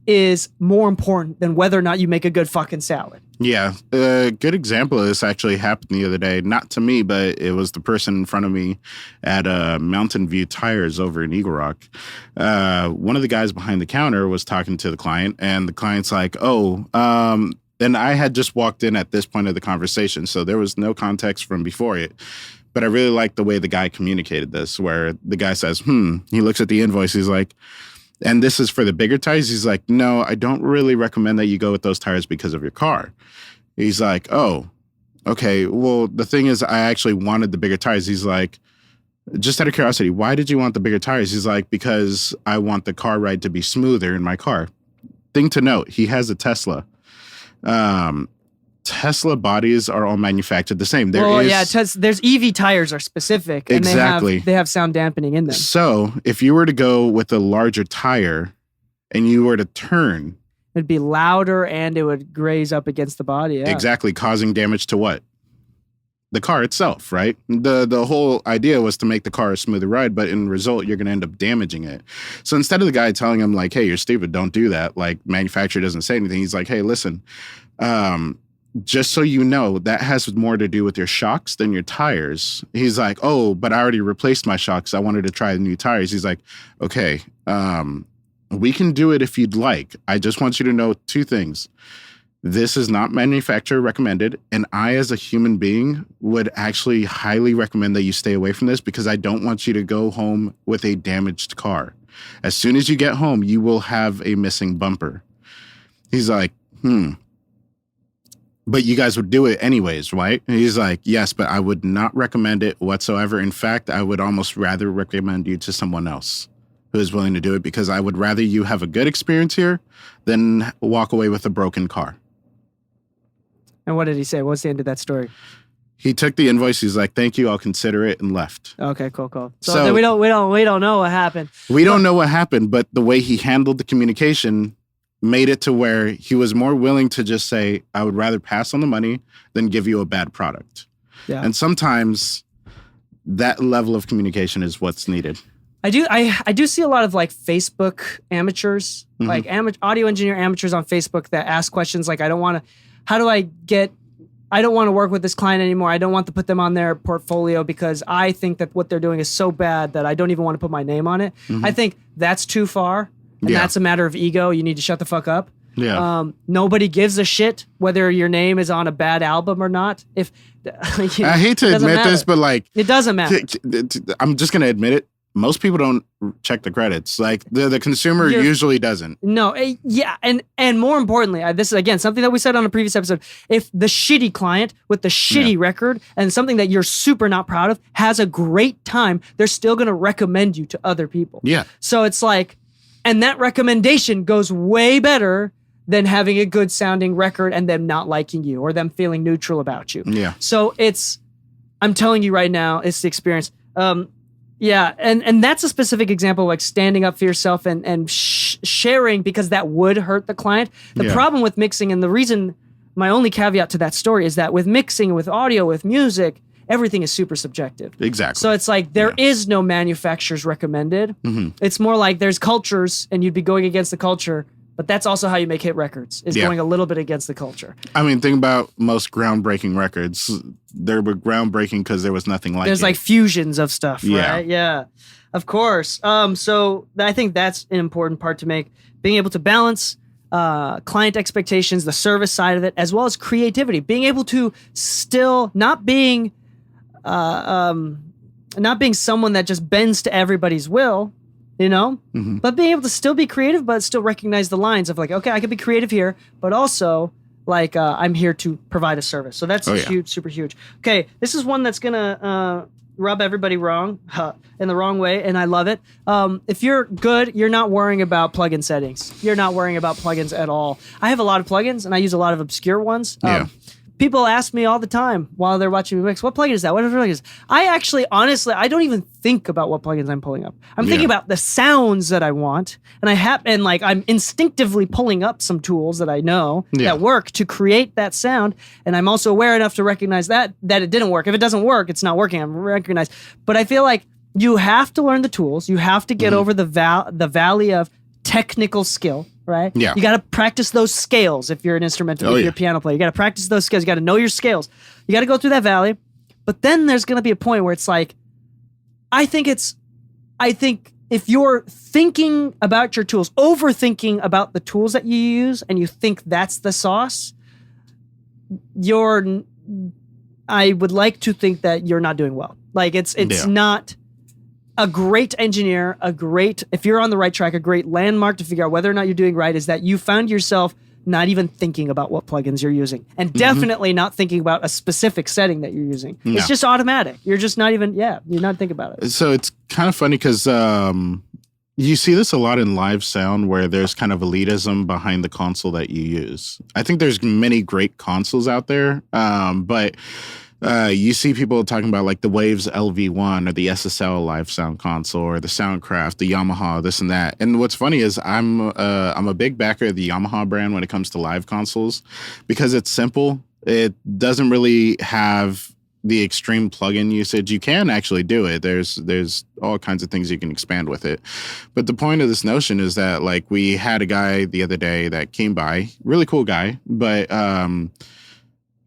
is more important than whether or not you make a good fucking salad. Yeah. A good example of this actually happened the other day. Not to me, but it was the person in front of me at Mountain View Tires over in Eagle Rock. One of the guys behind the counter was talking to the client, and the client's like, and I had just walked in at this point of the conversation, so there was no context from before it. But I really liked the way the guy communicated this, where the guy says, he looks at the invoice, he's like, and this is for the bigger tires? He's like, no, I don't really recommend that you go with those tires because of your car. He's like, oh, okay. Well, the thing is, I actually wanted the bigger tires. He's like, just out of curiosity, why did you want the bigger tires? He's like, because I want the car ride to be smoother in my car. Thing to note, he has a Tesla. Tesla bodies are all manufactured the same. There's EV tires are specific, and exactly. they have sound dampening in them. So if you were to go with a larger tire and you were to turn, it'd be louder and it would graze up against the body. Yeah. Exactly, causing damage to what? The car itself, right? The whole idea was to make the car a smoother ride, but in result, you're going to end up damaging it. So instead of the guy telling him like, hey, you're stupid, don't do that, like manufacturer doesn't say anything, he's like, hey, listen, just so you know, that has more to do with your shocks than your tires. He's like, oh, but I already replaced my shocks. I wanted to try the new tires. He's like, okay, we can do it if you'd like. I just want you to know 2 things. This is not manufacturer recommended. And I, as a human being, would actually highly recommend that you stay away from this because I don't want you to go home with a damaged car. As soon as you get home, you will have a missing bumper. He's like, but you guys would do it anyways, right? And he's like, yes, but I would not recommend it whatsoever. In fact, I would almost rather recommend you to someone else who is willing to do it because I would rather you have a good experience here than walk away with a broken car. And what did he say? What's the end of that story? He took the invoice. He's like, thank you. I'll consider it, and left. Okay, cool. So then we don't know what happened. We don't know what happened, but the way he handled the communication made it to where he was more willing to just say, I would rather pass on the money than give you a bad product. Yeah. And sometimes that level of communication is what's needed. I do see a lot of like Facebook amateurs, like audio engineer amateurs on Facebook that ask questions like, I don't want to work with this client anymore. I don't want to put them on their portfolio because I think that what they're doing is so bad that I don't even want to put my name on it. I think that's too far. And that's a matter of ego. You need to shut the fuck up. Yeah. Nobody gives a shit whether your name is on a bad album or not. I hate to admit this, but like it doesn't matter. I'm just gonna admit it. Most people don't check the credits. Like the consumer usually doesn't. No, yeah, and more importantly, this is again something that we said on a previous episode. If the shitty client with the shitty record and something that you're super not proud of has a great time, they're still gonna recommend you to other people. Yeah. So it's like, and that recommendation goes way better than having a good sounding record and them not liking you or them feeling neutral about you. Yeah. So I'm telling you right now, it's the experience. Yeah, and that's a specific example of like standing up for yourself and sharing because that would hurt the client. The problem with mixing, and the reason, my only caveat to that story is that with mixing, with audio, with music, everything is super subjective. Exactly. So it's like there is no manufacturer's recommended. It's more like there's cultures and you'd be going against the culture, but that's also how you make hit records, is going a little bit against the culture. I mean, think about most groundbreaking records. They were groundbreaking because there was nothing like it. There's like fusions of stuff, right? Yeah, of course. So I think that's an important part to make. Being able to balance client expectations, the service side of it, as well as creativity. Being able to still not being someone that just bends to everybody's will, but being able to still be creative, but still recognize the lines of like, okay, I can be creative here, but also like I'm here to provide a service. So that's huge, super huge. Okay, this is one that's gonna rub everybody wrong in the wrong way, and I love it. If you're good, you're not worrying about plugin settings. You're not worrying about plugins at all. I have a lot of plugins, and I use a lot of obscure ones. People ask me all the time while they're watching me mix, what plugin is that? What plugin is that? I actually, honestly, I don't even think about what plugins I'm pulling up. I'm thinking about the sounds that I want, and I'm instinctively pulling up some tools that I know that work to create that sound, and I'm also aware enough to recognize that it didn't work. If it doesn't work, it's not working. I'm recognized. But I feel like you have to learn the tools. You have to get over the valley of technical skill. Right? Yeah. You got to practice those scales if you're an instrumental, if you're a piano player. You got to practice those scales. You got to know your scales. You got to go through that valley. But then there's going to be a point where it's like, I think if you're thinking about your tools, overthinking about the tools that you use, and you think that's the sauce, I would like to think that you're not doing well. Like it's not a great engineer, if you're on the right track, a great landmark to figure out whether or not you're doing right is that you found yourself not even thinking about what plugins you're using, and definitely not thinking about a specific setting that you're using. No. It's just automatic. You're just not even, you're not thinking about it. So it's kind of funny because you see this a lot in live sound where there's kind of elitism behind the console that you use. I think there's many great consoles out there, but you see people talking about like the Waves LV1 or the SSL live sound console or the Soundcraft, the Yamaha, this and that. And what's funny is I'm a big backer of the Yamaha brand when it comes to live consoles because it's simple. It doesn't really have the extreme plugin usage. You can actually do it. There's all kinds of things you can expand with it. But the point of this notion is that like we had a guy the other day that came by, really cool guy, but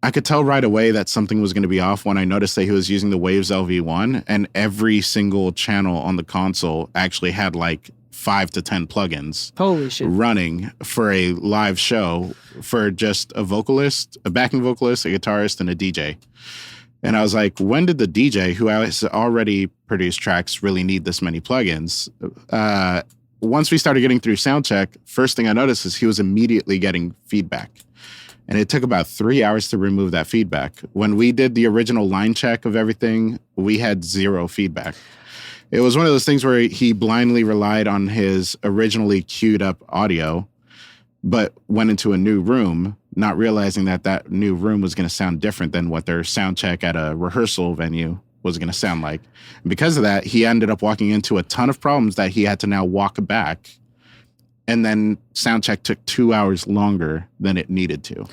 I could tell right away that something was going to be off when I noticed that he was using the Waves LV1, and every single channel on the console actually had like 5 to 10 plugins Holy shit. running for a live show for just a vocalist, a backing vocalist, a guitarist, and a DJ. And I was like, when did the DJ, who has already produced tracks, really need this many plugins? Once we started getting through sound check, first thing I noticed is he was immediately getting feedback. And it took about 3 hours to remove that feedback. When we did the original line check of everything, we had 0 feedback. It was one of those things where he blindly relied on his originally queued up audio, but went into a new room, not realizing that that new room was going to sound different than what their sound check at a rehearsal venue was going to sound like. And because of that, he ended up walking into a ton of problems that he had to now walk back. And then sound check took 2 hours longer than it needed to.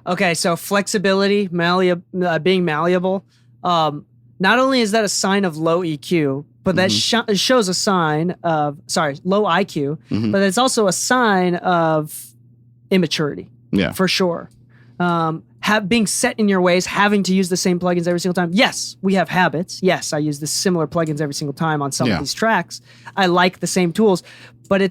Okay, so flexibility, being malleable. Not only is that a sign of low EQ, but that shows a sign of, low IQ, but it's also a sign of immaturity. Yeah. For sure. Being set in your ways, having to use the same plugins every single time. Yes, we have habits. Yes, I use the similar plugins every single time on some of these tracks. I like the same tools, but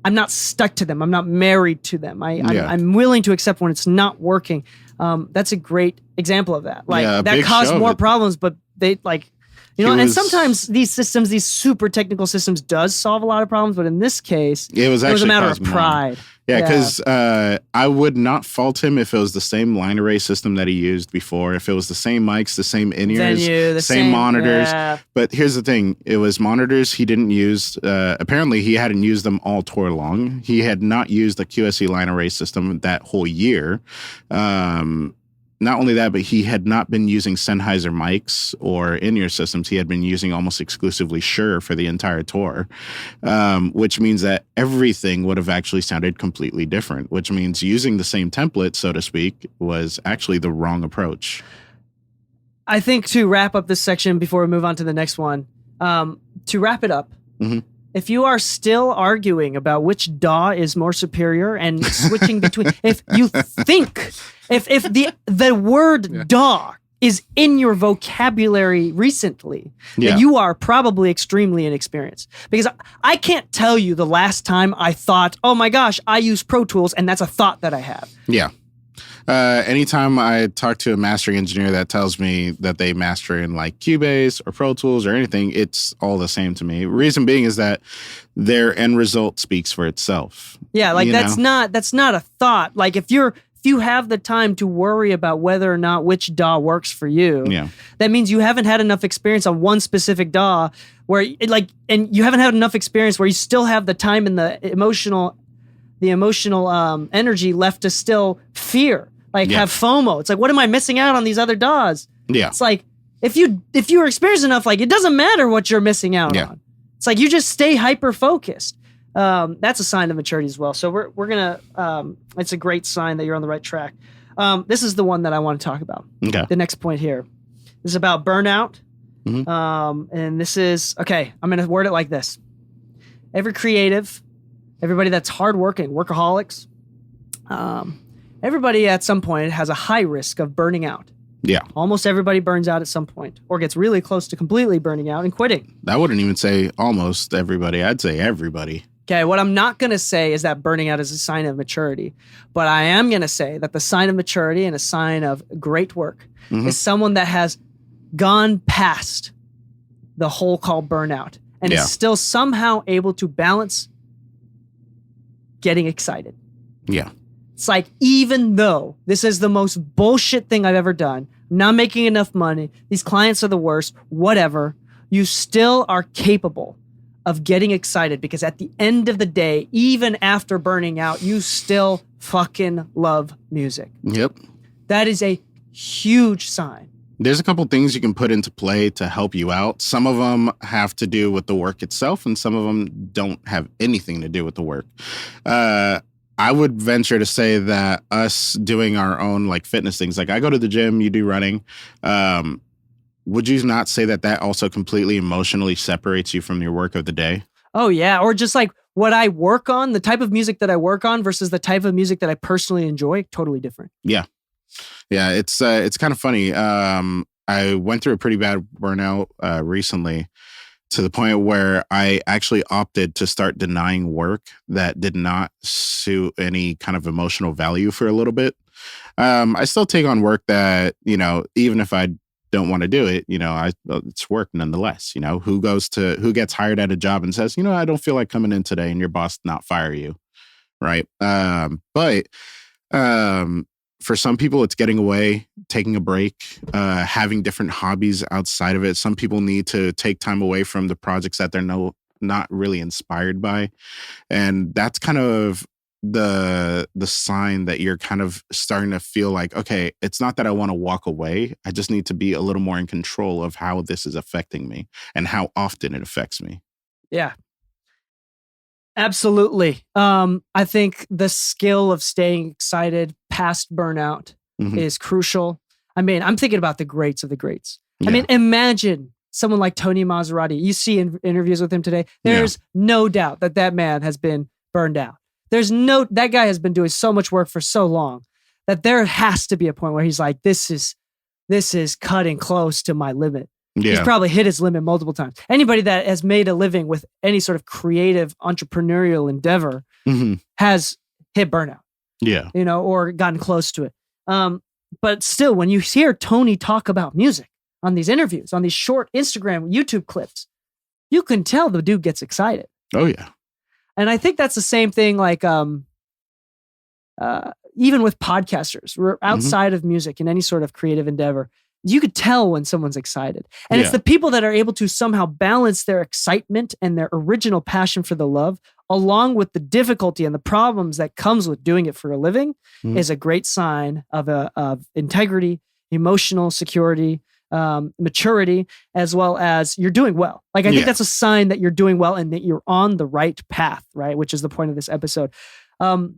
I'm not stuck to them. I'm not married to them. I'm willing to accept when it's not working. That's a great example of that. Like that caused more problems, but they like, and sometimes these systems, these super technical systems does solve a lot of problems, but in this case, it was a matter of pride. Yeah, because I would not fault him if it was the same line array system that he used before, if it was the same mics, the same in-ears, the same monitors. Yeah. But here's the thing. It was monitors he didn't use. Apparently, he hadn't used them all tour long. He had not used the QSE line array system that whole year. Not only that, but he had not been using Sennheiser mics or in-ear systems. He had been using almost exclusively Shure for the entire tour, which means that everything would have actually sounded completely different, which means using the same template, so to speak, was actually the wrong approach. I think to wrap up this section before we move on to the next one, to wrap it up, if you are still arguing about which DAW is more superior and switching between, if you think, if the word DAW is in your vocabulary recently, then you are probably extremely inexperienced. Because I can't tell you the last time I thought, oh my gosh, I use Pro Tools, and that's a thought that I have. Yeah. Anytime I talk to a mastering engineer that tells me that they master in like Cubase or Pro Tools or anything, it's all the same to me. Reason being is that their end result speaks for itself. Yeah, like that's not a thought. Like if you have the time to worry about whether or not which DAW works for you, that means you haven't had enough experience on one specific DAW and you haven't had enough experience where you still have the time and the emotional energy left to still fear. Have FOMO. It's like, what am I missing out on these other DAWs? Yeah. It's like, if you're experienced enough, like, it doesn't matter what you're missing out on. It's like, you just stay hyper-focused. That's a sign of maturity as well. So we're going to, it's a great sign that you're on the right track. This is the one that I want to talk about. Okay. The next point here. This is about burnout. And this is, okay, I'm going to word it like this. Every creative, everybody that's hardworking, workaholics, everybody at some point has a high risk of burning out. Yeah. Almost everybody burns out at some point or gets really close to completely burning out and quitting. I wouldn't even say almost everybody. I'd say everybody. Okay, what I'm not going to say is that burning out is a sign of maturity, but I am going to say that the sign of maturity and a sign of great work is someone that has gone past the hole called burnout and is still somehow able to balance getting excited. Yeah. It's like, even though this is the most bullshit thing I've ever done, I'm not making enough money, these clients are the worst, whatever, you still are capable of getting excited because at the end of the day, even after burning out, you still fucking love music. Yep. That is a huge sign. There's a couple things you can put into play to help you out. Some of them have to do with the work itself, and some of them don't have anything to do with the work. I would venture to say that us doing our own like fitness things, like I go to the gym, you do running. Would you not say that also completely emotionally separates you from your work of the day? Oh, yeah. Or just like what I work on, the type of music that I work on versus the type of music that I personally enjoy, totally different. Yeah. Yeah, it's kind of funny. I went through a pretty bad burnout recently, to the point where I actually opted to start denying work that did not suit any kind of emotional value for a little bit. I still take on work that, even if I don't want to do it, it's work nonetheless. Who gets hired at a job and says, I don't feel like coming in today, and your boss not fire you, right? But for some people, it's getting away, taking a break, having different hobbies outside of it. Some people need to take time away from the projects that they're not really inspired by. And that's kind of the sign that you're kind of starting to feel like, okay, it's not that I want to walk away. I just need to be a little more in control of how this is affecting me and how often it affects me. Yeah. Absolutely. I think the skill of staying excited past burnout is crucial. I mean, I'm thinking about the greats of the greats. Yeah. I mean, imagine someone like Tony Maserati. You see in interviews with him today, there's no doubt that man has been burned out. That guy has been doing so much work for so long that there has to be a point where he's like, this is cutting close to my limit. Yeah. He's probably hit his limit multiple times. Anybody that has made a living with any sort of creative entrepreneurial endeavor has hit burnout. Yeah. Or gotten close to it. But still, when you hear Tony talk about music on these interviews, on these short Instagram, YouTube clips, you can tell the dude gets excited. Oh, yeah. And I think that's the same thing, like even with podcasters, outside of music in any sort of creative endeavor, you could tell when someone's excited. And it's the people that are able to somehow balance their excitement and their original passion for the love, along with the difficulty and the problems that comes with doing it for a living, is a great sign of integrity, emotional security, maturity, as well as you're doing well. Like, I think that's a sign that you're doing well and that you're on the right path, right? Which is the point of this episode. I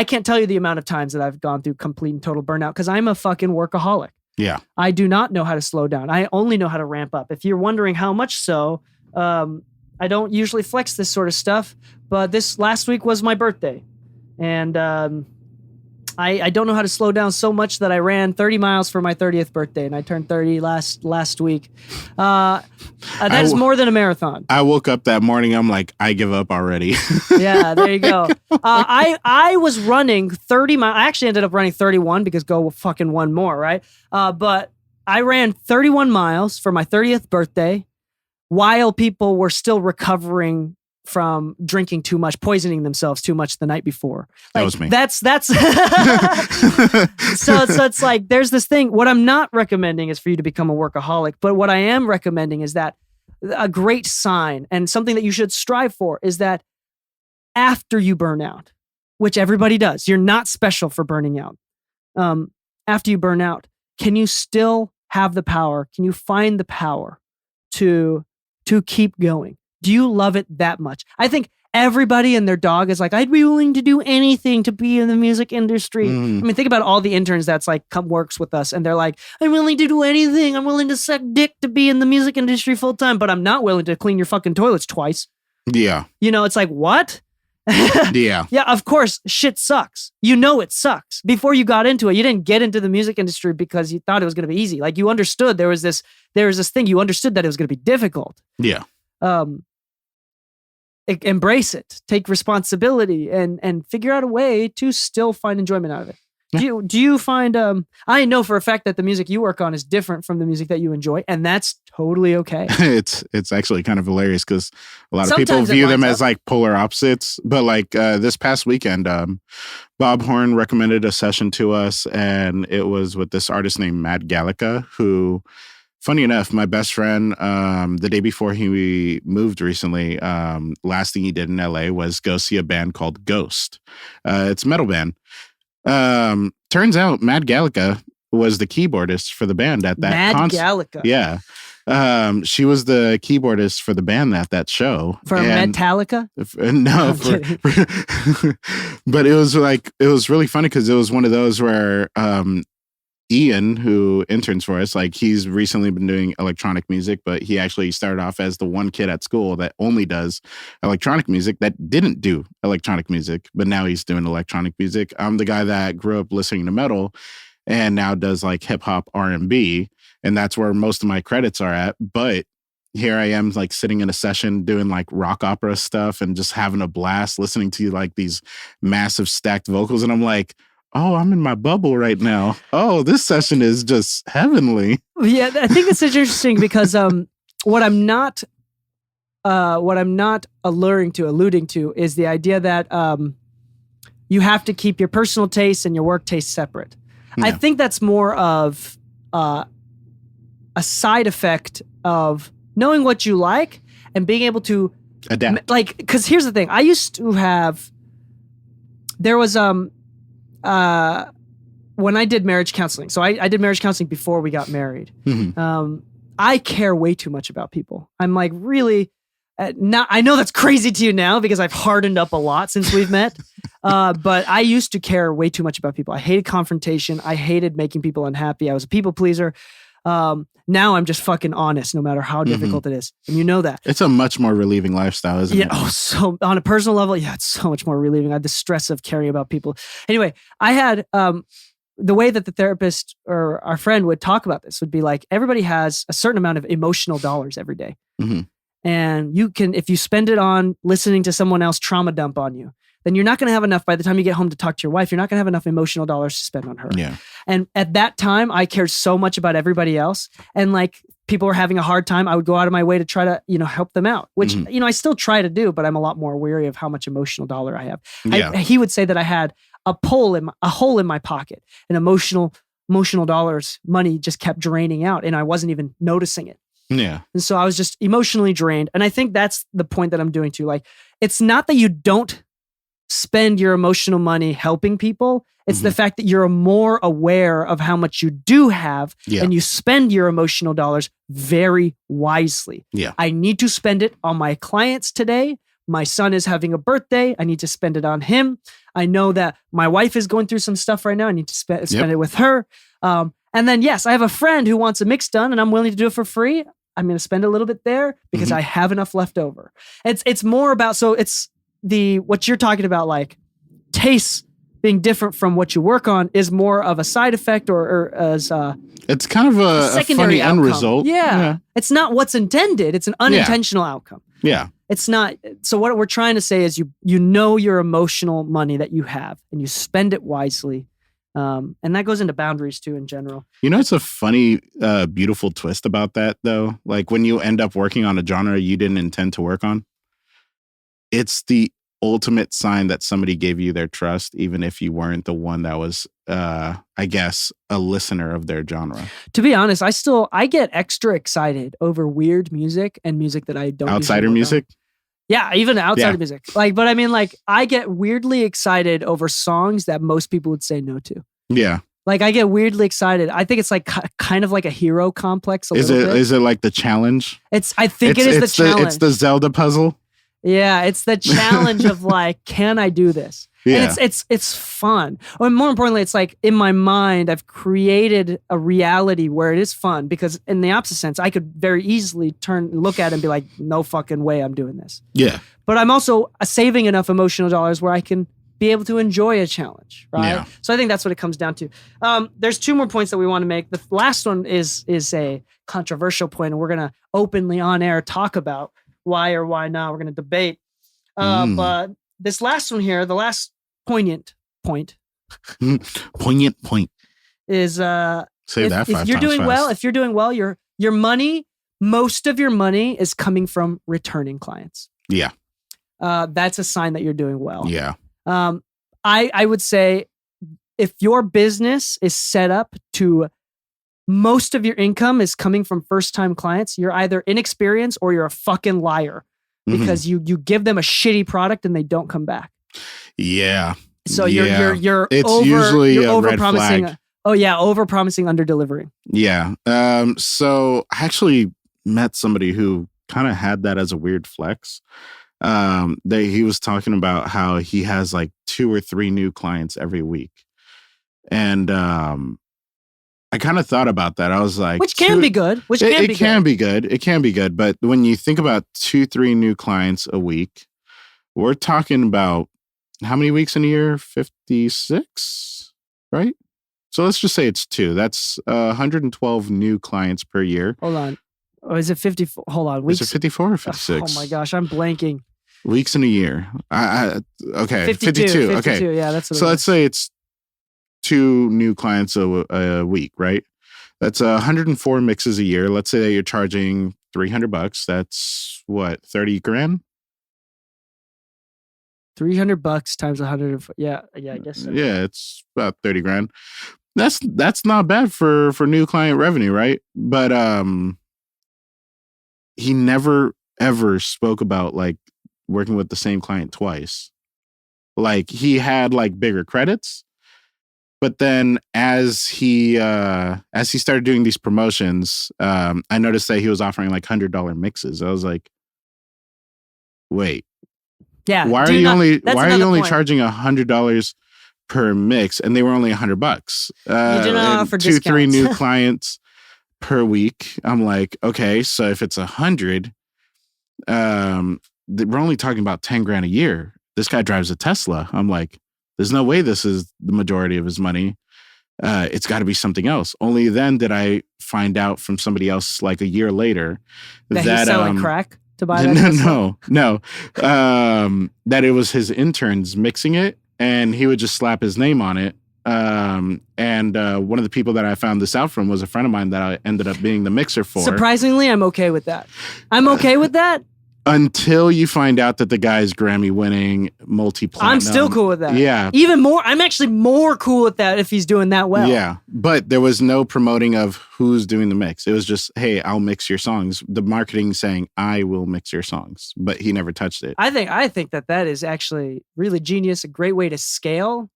can't tell you the amount of times that I've gone through complete and total burnout because I'm a fucking workaholic. Yeah. I do not know how to slow down. I only know how to ramp up. If you're wondering how much so, I don't usually flex this sort of stuff, but this last week was my birthday. And I don't know how to slow down so much that I ran 30 miles for my 30th birthday, and I turned 30 last week. That is more than a marathon. I woke up that morning, I'm like, I give up already. Yeah, there you go. I was running 30 miles. I actually ended up running 31 because go fucking one more, right? But I ran 31 miles for my 30th birthday while people were still recovering from drinking too much, poisoning themselves too much the night before. That was me. That's so it's like, there's this thing. What I'm not recommending is for you to become a workaholic, but what I am recommending is that a great sign and something that you should strive for is that after you burn out, which everybody does, you're not special for burning out. After you burn out, can you still have the power? Can you find the power to keep going? Do you love it that much? I think everybody and their dog is like, I'd be willing to do anything to be in the music industry. I mean, think about all the interns that's like works with us and they're like, I'm willing to do anything. I'm willing to suck dick to be in the music industry full time, but I'm not willing to clean your fucking toilets twice. Yeah. It's like, what? Yeah. Yeah, of course, shit sucks. It sucks. Before you got into it, you didn't get into the music industry because you thought it was going to be easy. Like, you understood there was this thing. You understood that it was going to be difficult. Yeah. Embrace it, take responsibility, and figure out a way to still find enjoyment out of it. Yeah. Do you find, I know for a fact that the music you work on is different from the music that you enjoy, and that's totally okay. It's actually kind of hilarious because a lot of people view them as like polar opposites. But like this past weekend, Bob Horn recommended a session to us, and it was with this artist named Matt Gallica, who, funny enough, my best friend, the day before he moved recently, last thing he did in LA was go see a band called Ghost. It's a metal band. Turns out Matt Gallica was the keyboardist for the band at that concert. Matt Gallica. Yeah. She was the keyboardist for the band at that show. For Metallica? No. But it was really funny because it was one of those where Ian, who interns for us, like he's recently been doing electronic music, but he actually started off as the one kid at school that only does electronic music that didn't do electronic music, but now he's doing electronic music. I'm the guy that grew up listening to metal and now does like hip hop R&B, and that's where most of my credits are at. But here I am like sitting in a session doing like rock opera stuff and just having a blast listening to like these massive stacked vocals. And I'm like, oh, I'm in my bubble right now. Oh, this session is just heavenly. Yeah, I think it's interesting because what I'm not alluding to is the idea that you have to keep your personal taste and your work taste separate. Yeah. I think that's more of a side effect of knowing what you like and being able to adapt. Like, because here's the thing. I used to have, there was when I did marriage counseling. So I did marriage counseling before we got married. Mm-hmm. I care way too much about people. I'm like really not. I know that's crazy to you now because I've hardened up a lot since we've met. But I used to care way too much about people. I hated confrontation. I hated making people unhappy. I was a people pleaser. Now I'm just fucking honest, no matter how difficult it is. And you know that. It's a much more relieving lifestyle, isn't it? Oh, so on a personal level, yeah, it's so much more relieving. I had the stress of caring about people. Anyway, I had the way that the therapist or our friend would talk about this would be like, everybody has a certain amount of emotional dollars every day. Mm-hmm. And you can, if you spend it on listening to someone else trauma dump on you, then you're not going to have enough by the time you get home to talk to your wife. You're not going to have enough emotional dollars to spend on her. Yeah. And at that time, I cared so much about everybody else. And like people were having a hard time, I would go out of my way to try to, help them out, which, I still try to do, but I'm a lot more wary of how much emotional dollar I have. Yeah. He would say that I had a hole in my pocket, and emotional dollars, money just kept draining out and I wasn't even noticing it. Yeah. And so I was just emotionally drained. And I think that's the point that I'm doing too. Like, it's not that you don't spend your emotional money helping people. It's the fact that you're more aware of how much you do have and you spend your emotional dollars very wisely. Yeah. I need to spend it on my clients today. My son is having a birthday. I need to spend it on him. I know that my wife is going through some stuff right now. I need to spend it with her. And then, yes, I have a friend who wants a mix done and I'm willing to do it for free. I'm going to spend a little bit there because I have enough left over. It's more about, so it's what you're talking about, like tastes being different from what you work on is more of a side effect or as it's kind of a secondary funny outcome. End result. Yeah. It's not what's intended. It's an unintentional outcome. Yeah. It's not. So what we're trying to say is you know your emotional money that you have and you spend it wisely. And that goes into boundaries too in general. It's a funny, beautiful twist about that though. Like when you end up working on a genre you didn't intend to work on, it's the ultimate sign that somebody gave you their trust, even if you weren't the one that was, I guess, a listener of their genre. To be honest, I get extra excited over weird music and music that I don't. Outsider music? Yeah, even outsider music. Like, but I mean, like, I get weirdly excited over songs that most people would say no to. Yeah. Like, I get weirdly excited. I think it's like kind of like a hero complex. Is it like the challenge? I think it is the challenge. It's the Zelda puzzle. Yeah, it's the challenge of like, can I do this? Yeah. And it's fun. Or more importantly, it's like in my mind, I've created a reality where it is fun because in the opposite sense, I could very easily look at it and be like, no fucking way I'm doing this. Yeah. But I'm also saving enough emotional dollars where I can be able to enjoy a challenge, right? Yeah. So I think that's what it comes down to. There's two more points that we want to make. The last one is a controversial point, and we're going to openly on air talk about why or why not. We're going to debate. But this last one here, the last poignant point. Poignant point. Is say that 5 times if you're doing fast. well, if you're doing well, your money, most of your money is coming from returning clients. Yeah. That's a sign that you're doing well. Yeah. I would say if your business is set up to most of your income is coming from first-time clients, you're either inexperienced or you're a fucking liar because you give them a shitty product and they don't come back. Yeah. So you're it's usually a red over-promising. flag. Oh yeah, over-promising, under-delivering. Yeah. So I actually met somebody who kind of had that as a weird flex. He was talking about how he has like 2 or 3 new clients every week. And I kind of thought about that. I was like, which can be good. It can be good. It can be good. But when you think about 2-3 new clients a week, we're talking about how many weeks in a year? 56, right? So let's just say it's 2. That's 112 new clients per year. Hold on. Oh, is it 54? Hold on. Weeks? Is it 54 or 56? Oh my gosh, I'm blanking. Weeks in a year. Okay. 52. Okay. Yeah, that's what so let's say it's 2 new clients a week, right? That's 104 mixes a year. Let's say that you're charging $300. That's what, 30 grand? $300 times 100. Yeah, I guess so. Yeah, it's about 30 grand. That's not bad for new client revenue, right? But he never ever spoke about like working with the same client twice. Like he had like bigger credits, but then as he started doing these promotions, I noticed that he was offering like $100 mixes. I was like, wait. Yeah. Why are you only charging $100 per mix? And they were only $100. You do not offer 2-3 new clients per week. I'm like, okay, so if it's 100, we're only talking about 10 grand a year. This guy drives a Tesla. I'm like, there's no way this is the majority of his money. It's got to be something else. Only then did I find out from somebody else like a year later that he's selling crack to buy that. No. That it was his interns mixing it, and he would just slap his name on it. And one of the people that I found this out from was a friend of mine that I ended up being the mixer for. Surprisingly, I'm okay with that. Until you find out that the guy's Grammy-winning, multi-platinum. I'm still cool with that. Yeah. Even more, I'm actually more cool with that if he's doing that well. Yeah. But there was no promoting of who's doing the mix. It was just, hey, I'll mix your songs. The marketing saying, I will mix your songs. But he never touched it. I think that is actually really genius, a great way to scale.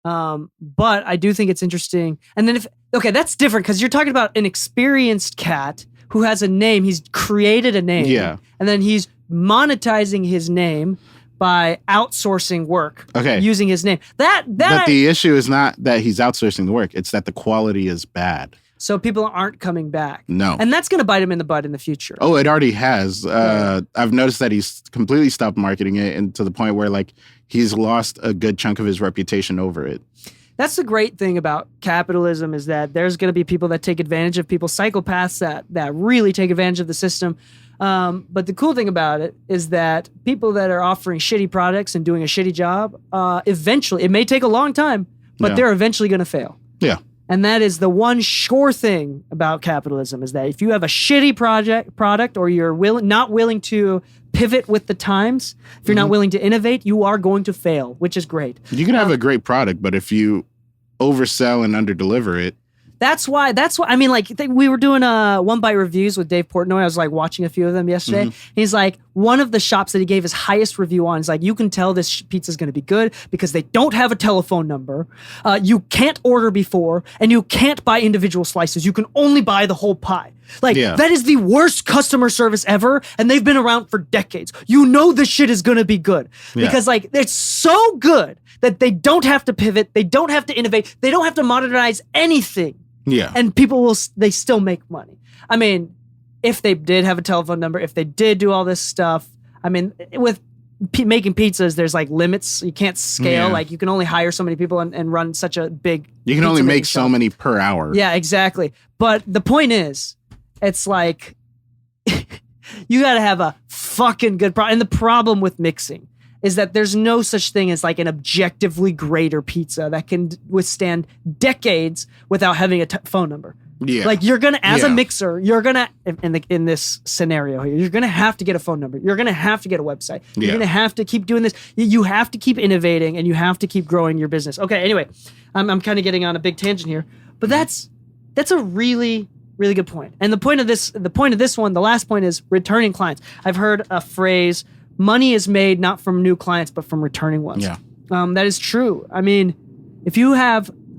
But I do think it's interesting. And then that's different because you're talking about an experienced cat who has a name. He's created a name. Yeah. And then he's monetizing his name by outsourcing work. Okay. Using his name. But the issue is not that he's outsourcing the work. It's that the quality is bad. So people aren't coming back. No. And that's going to bite him in the butt in the future. Oh, it already has. I've noticed that he's completely stopped marketing it, and to the point where like he's lost a good chunk of his reputation over it. That's the great thing about capitalism is that there's going to be people that take advantage of people, psychopaths that really take advantage of the system. But the cool thing about it is that people that are offering shitty products and doing a shitty job, eventually, it may take a long time, but they're eventually going to fail. Yeah. And that is the one sure thing about capitalism is that if you have a shitty product or you're not willing to pivot with the times, if you're not willing to innovate, you are going to fail, which is great. You can have a great product, but if you oversell and underdeliver it. That's why, I mean, like, we were doing One Bite reviews with Dave Portnoy. I was like watching a few of them yesterday. He's like, one of the shops that he gave his highest review on is like, you can tell this pizza is going to be good because they don't have a telephone number. You can't order before, and you can't buy individual slices. You can only buy the whole pie. That is the worst customer service ever, and they've been around for decades. You know this shit is going to be good because like it's so good that they don't have to pivot, they don't have to innovate, they don't have to modernize anything. Yeah. And people they still make money. I mean, if they did have a telephone number, if they did do all this stuff, I mean, with making pizzas, there's like limits. You can't scale. Like you can only hire so many people and run such a big. You can only make so many per hour. Yeah, exactly. But the point is, it's like you got to have a fucking good product. And the problem with mixing is that there's no such thing as like an objectively greater pizza that can withstand decades without having a phone number. Yeah. Like you're going to, as a mixer, you're going to, in this scenario here, you're going to have to get a phone number. You're going to have to get a website. You're going to have to keep doing this. You have to keep innovating and you have to keep growing your business. Okay. Anyway, I'm kind of getting on a big tangent here, but that's a really, really good point. And the point of this one, the last point is returning clients. I've heard a phrase, money is made not from new clients, but from returning ones. Yeah. That is true. I mean, if you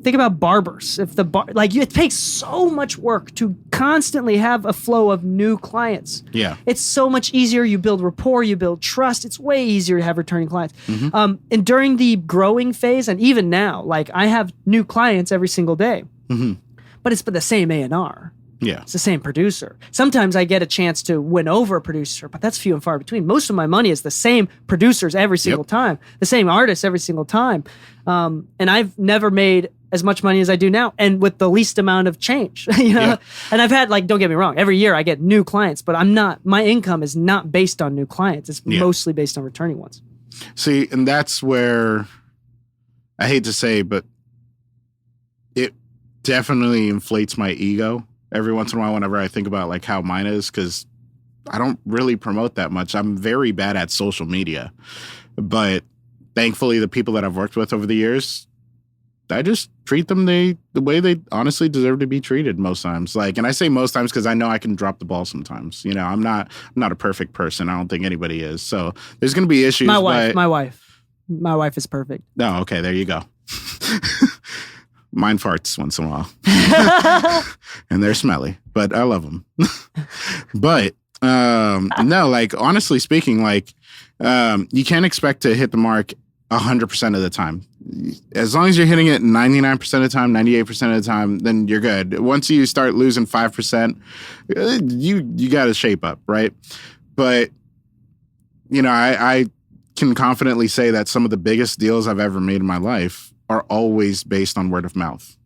think about barbers. If it takes so much work to constantly have a flow of new clients. Yeah. It's so much easier. You build rapport, you build trust. It's way easier to have returning clients. And during the growing phase, and even now, like I have new clients every single day. But but it's the same A&R. Yeah. It's the same producer. Sometimes I get a chance to win over a producer, but that's few and far between. Most of my money is the same producers every single time, the same artists every single time. And I've never made as much money as I do now, and with the least amount of change. And I've had, like, don't get me wrong, every year I get new clients, but my income is not based on new clients. It's mostly based on returning ones. See, and that's where I hate to say, but it definitely inflates my ego every once in a while whenever I think about like how mine is, because I don't really promote that much. I'm very bad at social media, but thankfully the people that I've worked with over the years, I just treat them the way they honestly deserve to be treated most times. Like, and I say most times because I know I can drop the ball sometimes. I'm not a perfect person. I don't think anybody is. So there's going to be issues. My wife is perfect. Oh, okay. There you go. Mine farts once in a while. And they're smelly, but I love them. But no, like, honestly speaking, like, you can't expect to hit the mark 100% of the time. As long as you're hitting it 99% of the time, 98% of the time, then you're good. Once you start losing 5%, you got to shape up, right? But, I can confidently say that some of the biggest deals I've ever made in my life are always based on word of mouth.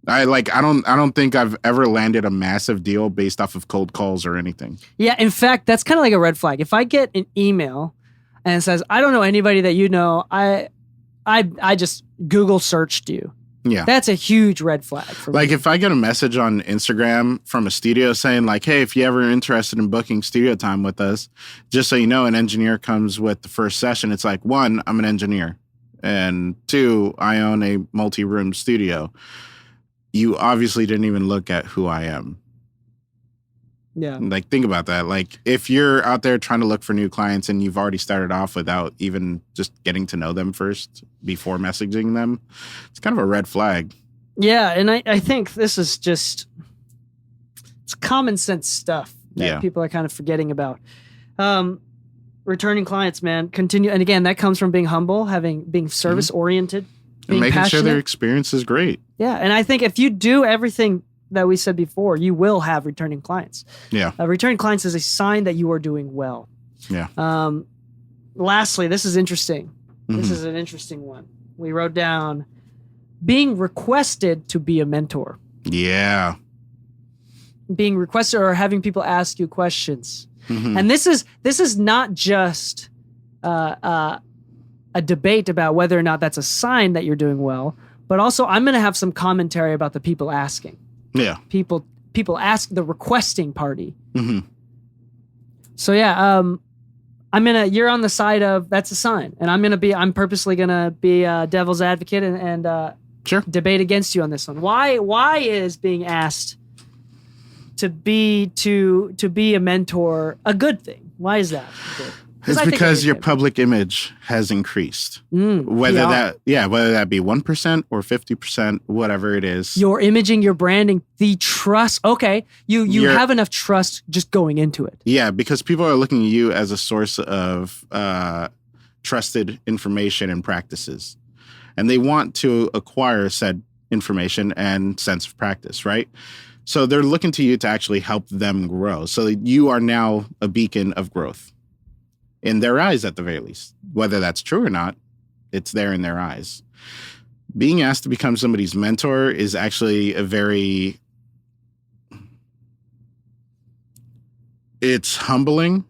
I don't think I've ever landed a massive deal based off of cold calls or anything. Yeah, in fact, that's kind of like a red flag. If I get an email and it says, I don't know anybody that you know, I just Google searched you. Yeah. That's a huge red flag for me. Like, if I get a message on Instagram from a studio saying like, hey, if you're ever interested in booking studio time with us, just so you know, an engineer comes with the first session. It's like, 1, I'm an engineer. And 2, I own a multi-room studio. You obviously didn't even look at who I am. Yeah. Like, think about that. Like, if you're out there trying to look for new clients and you've already started off without even just getting to know them first before messaging them, it's kind of a red flag. Yeah. And I think this is just, it's common sense stuff that people are kind of forgetting about. Returning clients, man, continue. And again, that comes from being humble, being service oriented, and making passionate. sure their experience is great. Yeah. And I think if you do everything that we said before, you will have returning clients. Yeah. Returning clients is a sign that you are doing well. Yeah. Lastly, this is interesting. This is an interesting one. We wrote down being requested to be a mentor. Yeah. Being requested or having people ask you questions. And this is not just a debate about whether or not that's a sign that you're doing well, but also I'm going to have some commentary about the people asking. Yeah. People ask the requesting party. So yeah, you're on the side of that's a sign, and I'm purposely gonna be a devil's advocate and debate against you on this one. Why is being asked to be a mentor a good thing? Why is that good? It's because your public image has increased. Whether that be 1% or 50%, whatever it is. Your imaging, your branding, the trust. Okay, you have enough trust just going into it. Yeah, because people are looking at you as a source of trusted information and practices. And they want to acquire said information and sense of practice, right? So they're looking to you to actually help them grow. So you are now a beacon of growth. In their eyes, at the very least. Whether that's true or not, it's there in their eyes. Being asked to become somebody's mentor is actually it's humbling,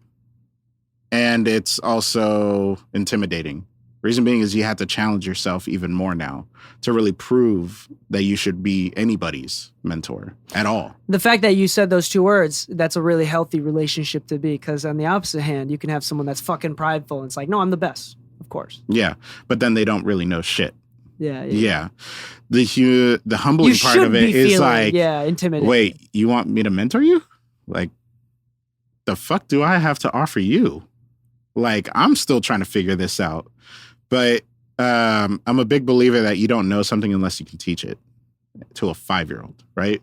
and it's also intimidating. Reason being is you have to challenge yourself even more now to really prove that you should be anybody's mentor at all. The fact that you said those two words, that's a really healthy relationship to be, because on the opposite hand, you can have someone that's fucking prideful and it's like, no, I'm the best, of course. Yeah, but then they don't really know shit. Yeah. The humbling part of it is like, intimidating. Wait, you want me to mentor you? Like, the fuck do I have to offer you? Like, I'm still trying to figure this out. But I'm a big believer that you don't know something unless you can teach it to a 5-year-old, right?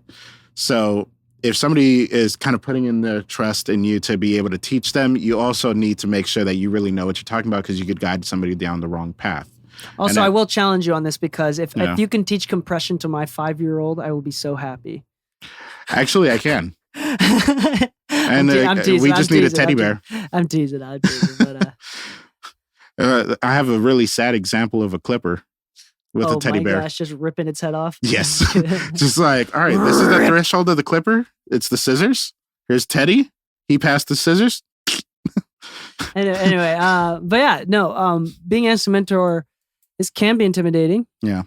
So if somebody is kind of putting in their trust in you to be able to teach them, you also need to make sure that you really know what you're talking about, because you could guide somebody down the wrong path. Also, And I will challenge you on this because if Yeah. you can teach compression to my 5-year-old, I will be so happy. Actually, I can. And I'm teasing. we just need a teddy bear. I'm teasing. But I have a really sad example of a clipper with a teddy bear. Oh my gosh, just ripping its head off. Yes. Just like, all right, this is the threshold of the clipper. It's the scissors. Here's Teddy. He passed the scissors. Anyway, but yeah, no, being asked to mentor can be intimidating. Yeah.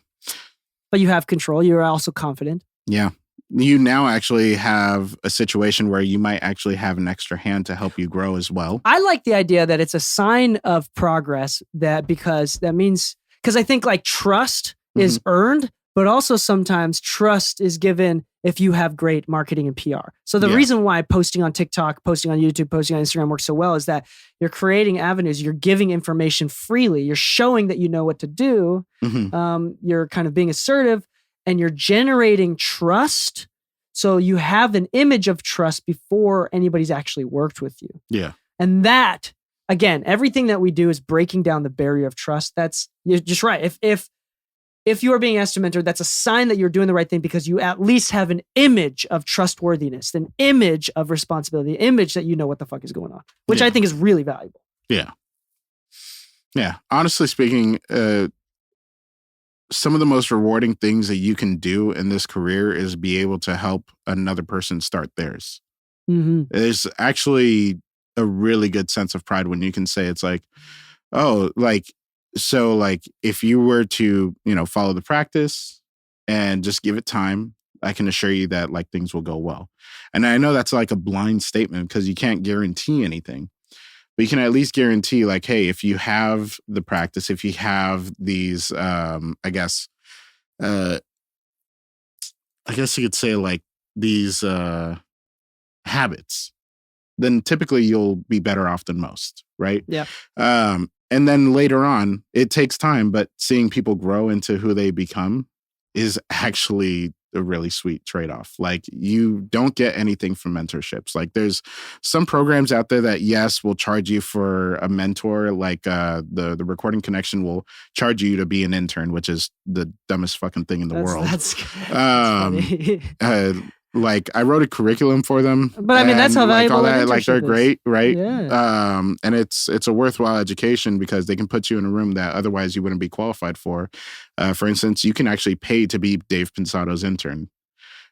But you have control. You're also confident. Yeah. You now actually have a situation where you might actually have an extra hand to help you grow as well. I like the idea that it's a sign of progress because I think like trust is earned, but also sometimes trust is given if you have great marketing and PR. So the reason why posting on TikTok, posting on YouTube, posting on Instagram works so well is that you're creating avenues, you're giving information freely, you're showing that you know what to do, you're kind of being assertive, and you're generating trust. So you have an image of trust before anybody's actually worked with you. Yeah. And that, again, everything that we do is breaking down the barrier of trust. You're just right. If you are being asked to mentor, that's a sign that you're doing the right thing because you at least have an image of trustworthiness, an image of responsibility, an image that you know what the fuck is going on, which I think is really valuable. Yeah. Yeah. Honestly speaking, some of the most rewarding things that you can do in this career is be able to help another person start theirs. There's actually a really good sense of pride when you can say it's like, oh, like, so like if you were to, follow the practice and just give it time, I can assure you that like things will go well. And I know that's like a blind statement because you can't guarantee anything. But you can at least guarantee, like, hey, if you have the practice, if you have these, I guess you could say like these habits, then typically you'll be better off than most, right? Yeah. And then later on, it takes time, but seeing people grow into who they become is actually a really sweet trade-off. Like you don't get anything from mentorships. Like there's some programs out there that will charge you for a mentor. Like the Recording Connection will charge you to be an intern, which is the dumbest fucking thing in the world. That's funny. Like I wrote a curriculum for them, but I mean that's how valuable like all that. Like they're great, right? Yeah. And it's a worthwhile education because they can put you in a room that otherwise you wouldn't be qualified for. For instance, you can actually pay to be Dave Pensato's intern.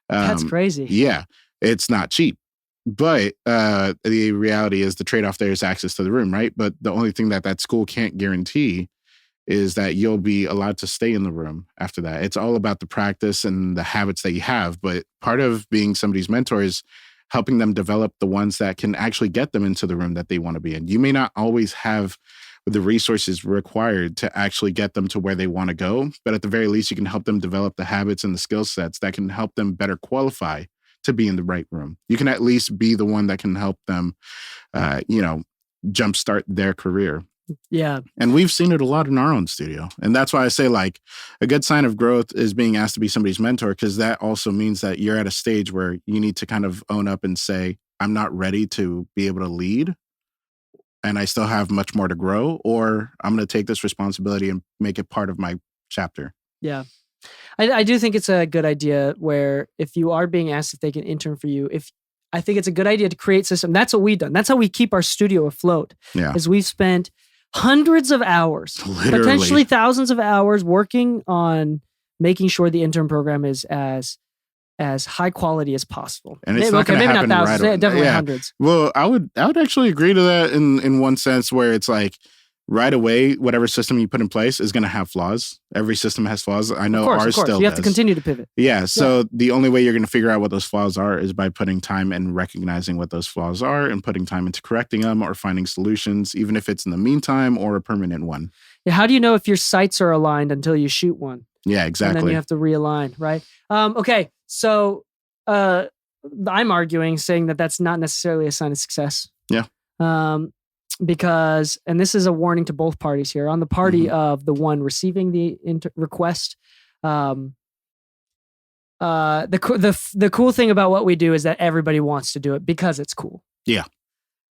That's crazy. Yeah, it's not cheap, but the reality is the trade-off there is access to the room, right? But the only thing that school can't guarantee is that you'll be allowed to stay in the room after that. It's all about the practice and the habits that you have. But part of being somebody's mentor is helping them develop the ones that can actually get them into the room that they want to be in. You may not always have the resources required to actually get them to where they want to go, but at the very least, you can help them develop the habits and the skill sets that can help them better qualify to be in the right room. You can at least be the one that can help them, jumpstart their career. Yeah. And we've seen it a lot in our own studio. And that's why I say like a good sign of growth is being asked to be somebody's mentor, because that also means that you're at a stage where you need to kind of own up and say, I'm not ready to be able to lead and I still have much more to grow, or I'm going to take this responsibility and make it part of my chapter. Yeah. I do think it's a good idea where if you are being asked if they can intern for you, I think it's a good idea to create system. That's what we've done. That's how we keep our studio afloat. Yeah. Is we've spent hundreds of hours, Literally. potentially thousands of hours working on making sure the intern program is as high quality as possible. And it's not going to happen not thousands, right away. definitely hundreds. Well, I would actually agree to that in one sense where it's like right away, whatever system you put in place is going to have flaws. Every system has flaws. I know ours still does. You have to continue to pivot. Yeah. So the only way you're going to figure out what those flaws are is by putting time and recognizing what those flaws are and putting time into correcting them or finding solutions, even if it's in the meantime or a permanent one. Yeah. How do you know if your sights are aligned until you shoot one? Yeah, exactly. And then you have to realign, right? Okay. So I'm arguing, saying that that's not necessarily a sign of success. Yeah. Because, and this is a warning to both parties here, on the party of the one receiving the request, the cool thing about what we do is that everybody wants to do it because it's cool. Yeah.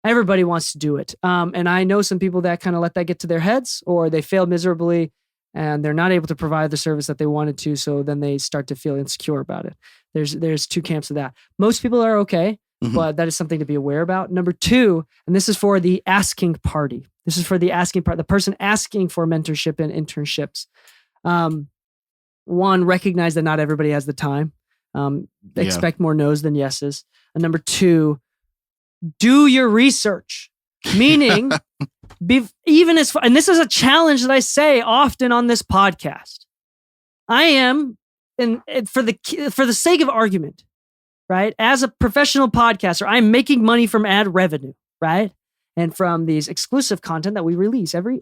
Everybody wants to do it. And I know some people that kind of let that get to their heads, or they fail miserably and they're not able to provide the service that they wanted to. So then they start to feel insecure about it. There's two camps of that. Most people are okay, but that is something to be aware about. Number two, and this is for the asking party. This is for the asking part, the person asking for mentorship and internships. One, recognize that not everybody has the time. Expect more no's than yeses. And number two, do your research. Meaning, and this is a challenge that I say often on this podcast. I am, and for the sake of argument, right? As a professional podcaster, I'm making money from ad revenue, right? And from these exclusive content that we release every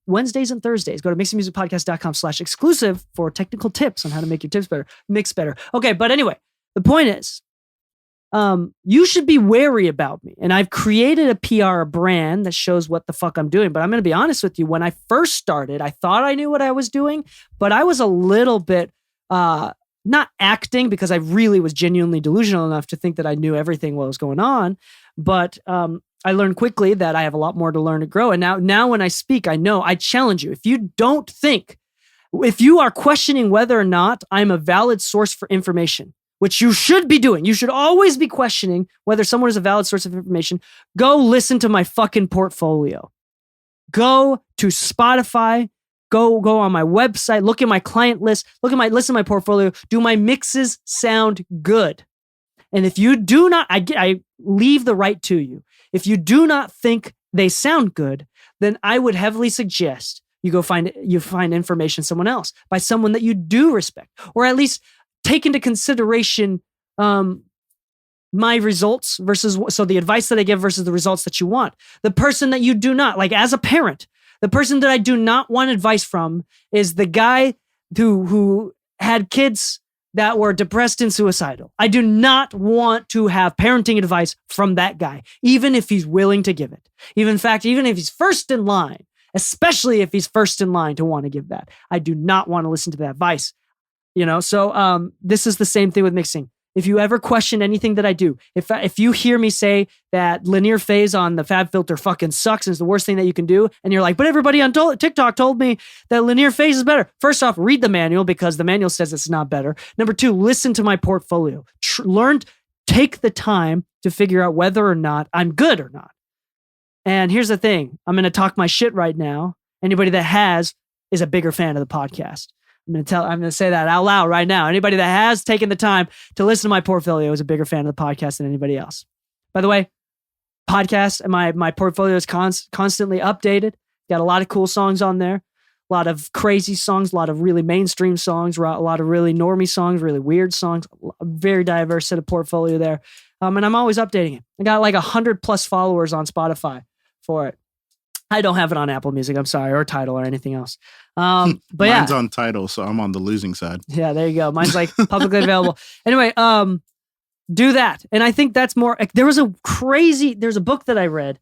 Wednesdays and Thursdays. Go to mixingmusicpodcast.com/exclusive for technical tips on how to make your mix better. Okay, but anyway, the point is, you should be wary about me. And I've created a PR brand that shows what the fuck I'm doing. But I'm going to be honest with you. When I first started, I thought I knew what I was doing, but I was a little bit, not acting, because I really was genuinely delusional enough to think that I knew everything what was going on. But I learned quickly that I have a lot more to learn to grow. And now when I speak, I challenge you. If you are questioning whether or not I'm a valid source for information, which you should be doing. You should always be questioning whether someone is a valid source of information. Go listen to my fucking portfolio. Go to Spotify. Go on my website. Look at my client list. Listen to my portfolio. Do my mixes sound good? And if you do not, I leave the right to you. If you do not think they sound good, then I would heavily suggest you find information somewhere else by someone that you do respect, or at least take into consideration my results so the advice that I give versus the results that you want. The person that you do not, like as a parent, the person that I do not want advice from is the guy who had kids that were depressed and suicidal. I do not want to have parenting advice from that guy, even if he's willing to give it. Even if he's first in line, especially if he's first in line to want to give that. I do not want to listen to that advice. So this is the same thing with mixing. If you ever question anything that I do, if you hear me say that linear phase on the Fab Filter fucking sucks and is the worst thing that you can do, and you're like, but everybody on TikTok told me that linear phase is better. First off, read the manual, because the manual says it's not better. Number two, listen to my portfolio. Take the time to figure out whether or not I'm good or not. And here's the thing. I'm going to talk my shit right now. Anybody that has is a bigger fan of the podcast. I'm going to say that out loud right now. Anybody that has taken the time to listen to my portfolio is a bigger fan of the podcast than anybody else. By the way, podcast and my portfolio is constantly updated. Got a lot of cool songs on there, a lot of crazy songs, a lot of really mainstream songs, a lot of really normie songs, really weird songs, a very diverse set of portfolio there. And I'm always updating it. I got like 100+ followers on Spotify for it. I don't have it on Apple Music, I'm sorry, or Tidal or anything else. But mine's on Tidal, so I'm on the losing side. Yeah, there you go. Mine's like publicly available. Anyway, do that. And I think that's more, there's a book that I read,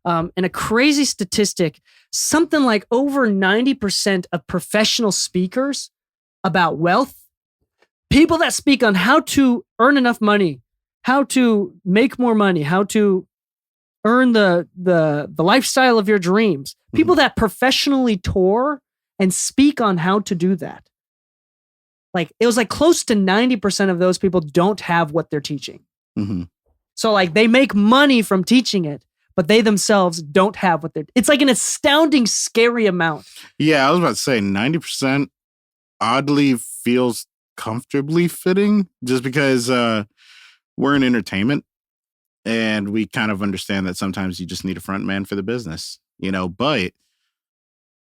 and a crazy statistic, something like over 90% of professional speakers about wealth, people that speak on how to earn enough money, how to make more money, how to earn the lifestyle of your dreams. People that professionally tour and speak on how to do that. Like, it was like close to 90% of those people don't have what they're teaching. Mm-hmm. So like they make money from teaching it, but they themselves don't have what it's like an astounding, scary amount. Yeah, I was about to say 90% oddly feels comfortably fitting, just because we're in entertainment. And we kind of understand that sometimes you just need a front man for the business, but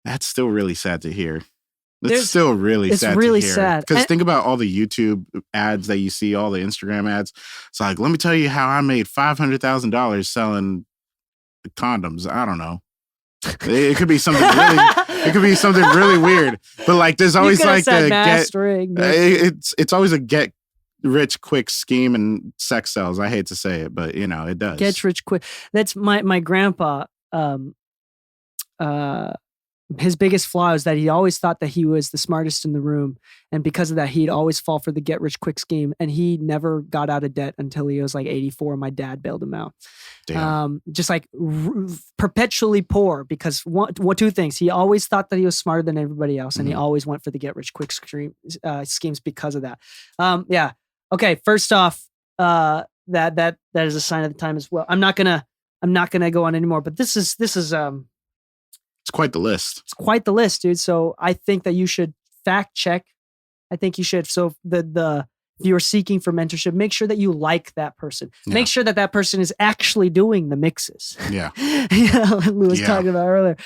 that's still really sad to hear. It's really sad to hear. Sad. Because think about all the YouTube ads that you see, all the Instagram ads. It's like, let me tell you how I made $500,000 selling condoms. I don't know. It could be something really weird. But like, there's always like it's always a get rich quick scheme and sex sells. I hate to say it, but it does. Gets rich quick. That's my grandpa. his biggest flaw is that he always thought that he was the smartest in the room. And because of that, he'd always fall for the get rich quick scheme. And he never got out of debt until he was like 84. My dad bailed him out. Just like perpetually poor because two things. He always thought that he was smarter than everybody else. And he always went for the get rich quick schemes because of that. Yeah. Okay. First off, that is a sign of the time as well. I'm not gonna go on anymore, but this is it's quite the list. It's quite the list, dude. So I think that you should fact check. I think you should. So if you're seeking for mentorship, make sure that you like that person. Yeah. Make sure that person is actually doing the mixes. Yeah. Lou was talking about earlier,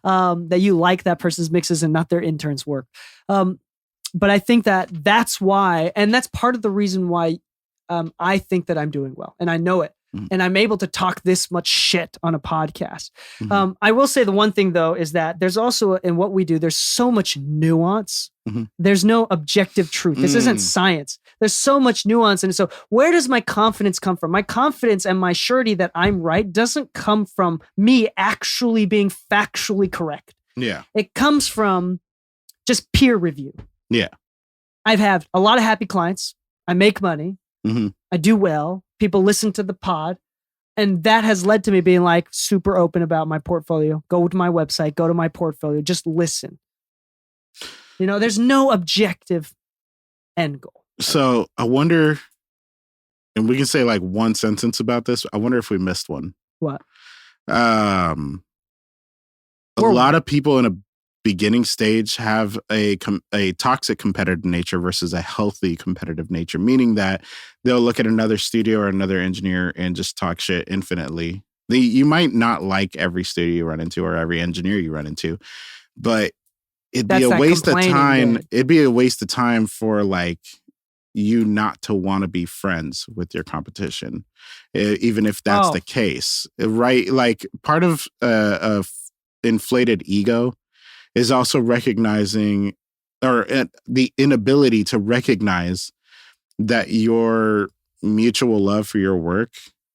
that you like that person's mixes and not their intern's work. But I think that's why, and that's part of the reason why I think that I'm doing well, and I know it. And I'm able to talk this much shit on a podcast. I will say the one thing though, is that there's also in what we do, there's so much nuance. There's no objective truth. This isn't science. There's so much nuance. And so where does my confidence come from? My confidence and my surety that I'm right doesn't come from me actually being factually correct. Yeah. It comes from just peer review. Yeah. I've had a lot of happy clients. I make money. I do well. People listen to the pod. And that has led to me being like super open about my portfolio. Go to my website, go to my portfolio, just listen. There's no objective end goal. So I wonder, and we can say like one sentence about this. I wonder if we missed one. What? A lot of people in a beginning stage have a toxic competitive nature versus a healthy competitive nature, meaning that they'll look at another studio or another engineer and just talk shit infinitely. You might not like every studio you run into or every engineer you run into, but it'd be a waste of time. It'd be a waste of time for like you not to want to be friends with your competition, even if that's the case, right? Like part of inflated ego is also recognizing or the inability to recognize that your mutual love for your work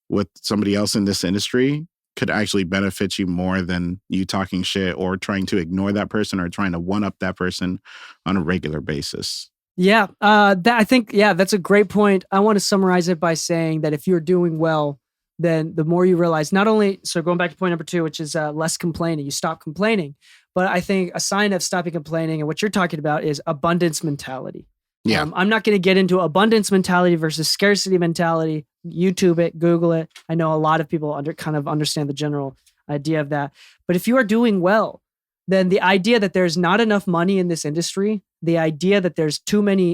with somebody else in this industry could actually benefit you more than you talking shit or trying to ignore that person or trying to one-up that person on a regular basis. Yeah, I think that's a great point. I want to summarize it by saying that if you're doing well, then the more you realize not only, so going back to point number 2, which is less complaining, you stop complaining. But I think a sign of stopping complaining and what you're talking about is abundance mentality. Yeah. I'm not going to get into abundance mentality versus scarcity mentality. YouTube it, Google it. I know a lot of people kind of understand the general idea of that. But if you are doing well, then the idea that there's not enough money in this industry, the idea that there's too much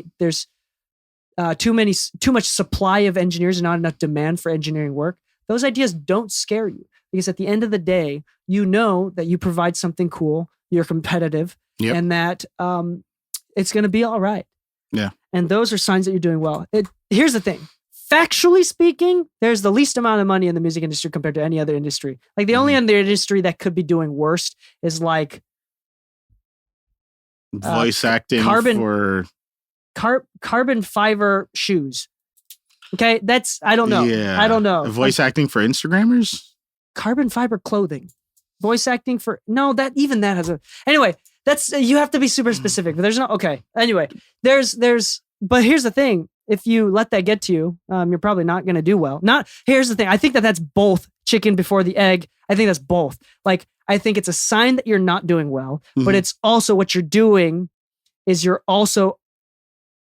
supply of engineers and not enough demand for engineering work, those ideas don't scare you. Because at the end of the day, you know that you provide something cool, you're competitive, and that it's going to be all right. Yeah. And those are signs that you're doing well. Here's the thing. Factually speaking, there's the least amount of money in the music industry compared to any other industry. Like the only other industry that could be doing worse is like voice acting for carbon fiber shoes. Okay, I don't know. Yeah. I don't know. Voice acting for Instagrammers? Carbon fiber clothing. Voice acting for that has a anyway. That's you have to be super specific. But there's no Anyway, but here's the thing: if you let that get to you, you're probably not going to do well. Here's the thing: I think that's both chicken before the egg. I think that's both. Like I think it's a sign that you're not doing well, but it's also what you're doing is you're also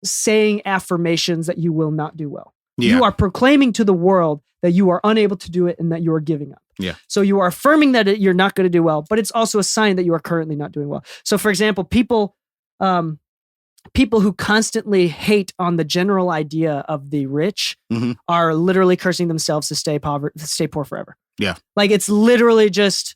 saying affirmations that you will not do well. Yeah. You are proclaiming to the world that you are unable to do it and that you are giving up. Yeah. So you are affirming that you're not going to do well, but it's also a sign that you are currently not doing well. So for example, people who constantly hate on the general idea of the rich are literally cursing themselves to stay poor forever. Yeah. Like it's literally just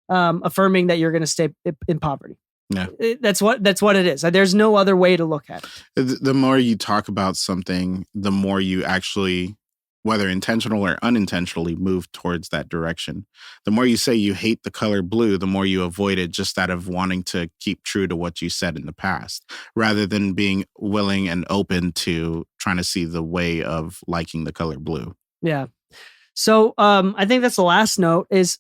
affirming that you're going to stay in poverty. Yeah. That's what it is. There's no other way to look at it. The more you talk about something, the more you actually, whether intentional or unintentionally, move towards that direction. The more you say you hate the color blue, the more you avoid it just out of wanting to keep true to what you said in the past, rather than being willing and open to trying to see the way of liking the color blue. Yeah. So I think that's the last note is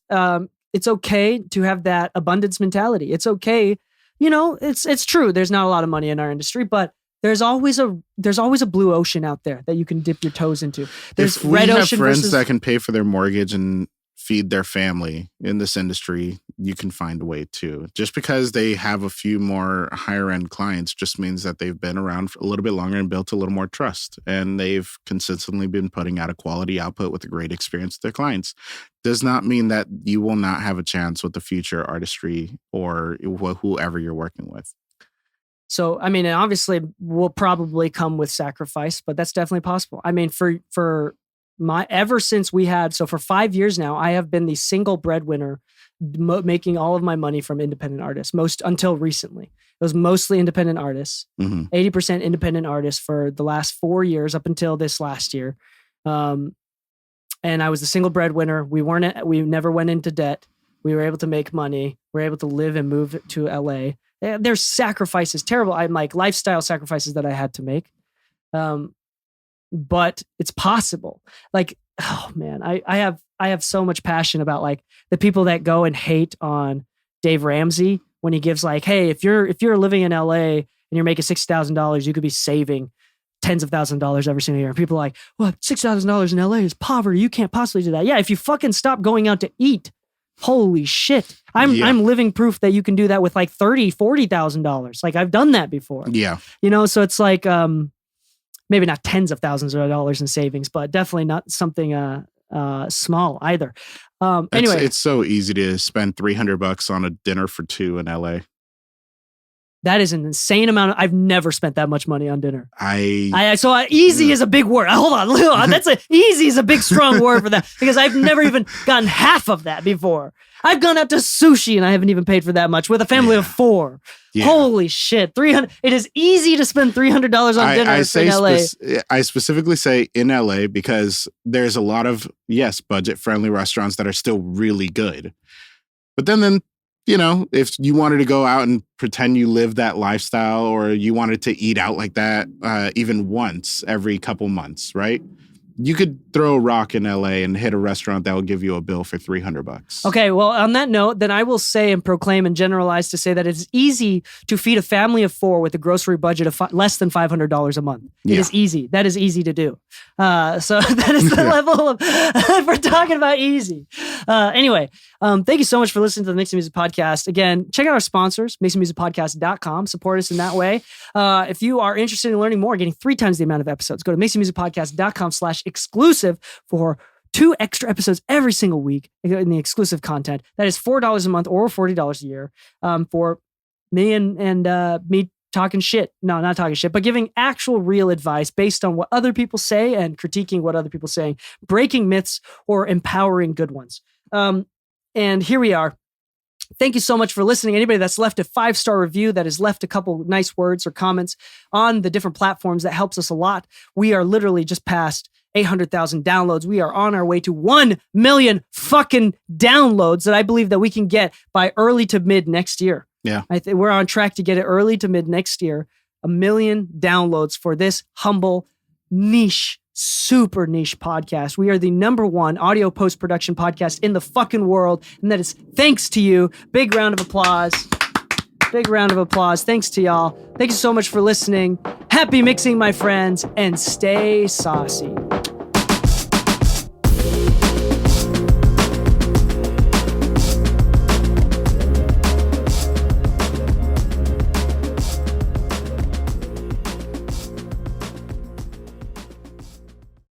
it's okay to have that abundance mentality. It's okay. It's true. There's not a lot of money in our industry, but there's always a blue ocean out there that you can dip your toes into. There's if we red have ocean friends versus that can pay for their mortgage and feed their family in this industry, you can find a way too. Just because they have a few more higher end clients just means that they've been around for a little bit longer and built a little more trust. And they've consistently been putting out a quality output with a great experience to their clients. Does not mean that you will not have a chance with the future artistry or whoever you're working with. So, I mean, and obviously will probably come with sacrifice, but that's definitely possible. I mean, ever since we had, so for 5 years now, I have been the single breadwinner making all of my money from independent artists, until recently. It was mostly independent artists, 80% independent artists for the last 4 years up until this last year. And I was the single breadwinner. We never went into debt. We were able to make money. We were able to live and move to LA. There's sacrifices, terrible. I'm like lifestyle sacrifices that I had to make. But it's possible. Like, oh man, I have so much passion about like the people that go and hate on Dave Ramsey when he gives like, hey, if you're living in LA and you're making $6,000, you could be saving tens of thousands of dollars every single year. And people are like, well, $6,000 in LA is poverty. You can't possibly do that. Yeah, if you fucking stop going out to eat, holy shit. I'm living proof that you can do that with like $30,000-$40,000. Like I've done that before. Yeah. So it's like, maybe not tens of thousands of dollars in savings, but definitely not something small either. Anyway, it's so easy to spend $300 on a dinner for two in LA. That is an insane amount. I've never spent that much money on dinner. So easy is a big word. Hold on. Easy is a big, strong word for that because I've never even gotten half of that before. I've gone out to sushi and I haven't even paid for that much with a family of 4. Yeah. Holy shit. $300. It is easy to spend $300 on dinner in LA. I specifically say in LA because there's a lot of, budget-friendly restaurants that are still really good. But then, if you wanted to go out and pretend you live that lifestyle or you wanted to eat out like that even once every couple months, right? You could throw a rock in LA and hit a restaurant that will give you a bill for $300. Okay, well, on that note, then I will say and proclaim and generalize to say that it's easy to feed a family of 4 with a grocery budget of less than $500 a month. It is easy. That is easy to do. So that is the level of, if we're talking about easy. Anyway, thank you so much for listening to the Mixing Music Podcast. Again, check out our sponsors, mixingmusicpodcast.com. Support us in that way. If you are interested in learning more, getting 3 times the amount of episodes, go to mixingmusicpodcast.com/exclusive for 2 extra episodes every single week in the exclusive content. That is $4 a month or $40 a year for me and me talking shit. No, not talking shit, but giving actual real advice based on what other people say and critiquing what other people are saying, breaking myths or empowering good ones. And here we are. Thank you so much for listening. Anybody that's left a 5-star review, that has left a couple nice words or comments on the different platforms, that helps us a lot. We are literally just past 800,000 downloads. We are on our way to 1 million fucking downloads that I believe that we can get by early to mid next year. Yeah. We're on track to get it early to mid next year. 1 million downloads for this humble, niche, super niche podcast. We are the #1 audio post-production podcast in the fucking world. And that is thanks to you. Big round of applause. Big round of applause. Thanks to y'all. Thank you so much for listening. Happy mixing, my friends, and stay saucy.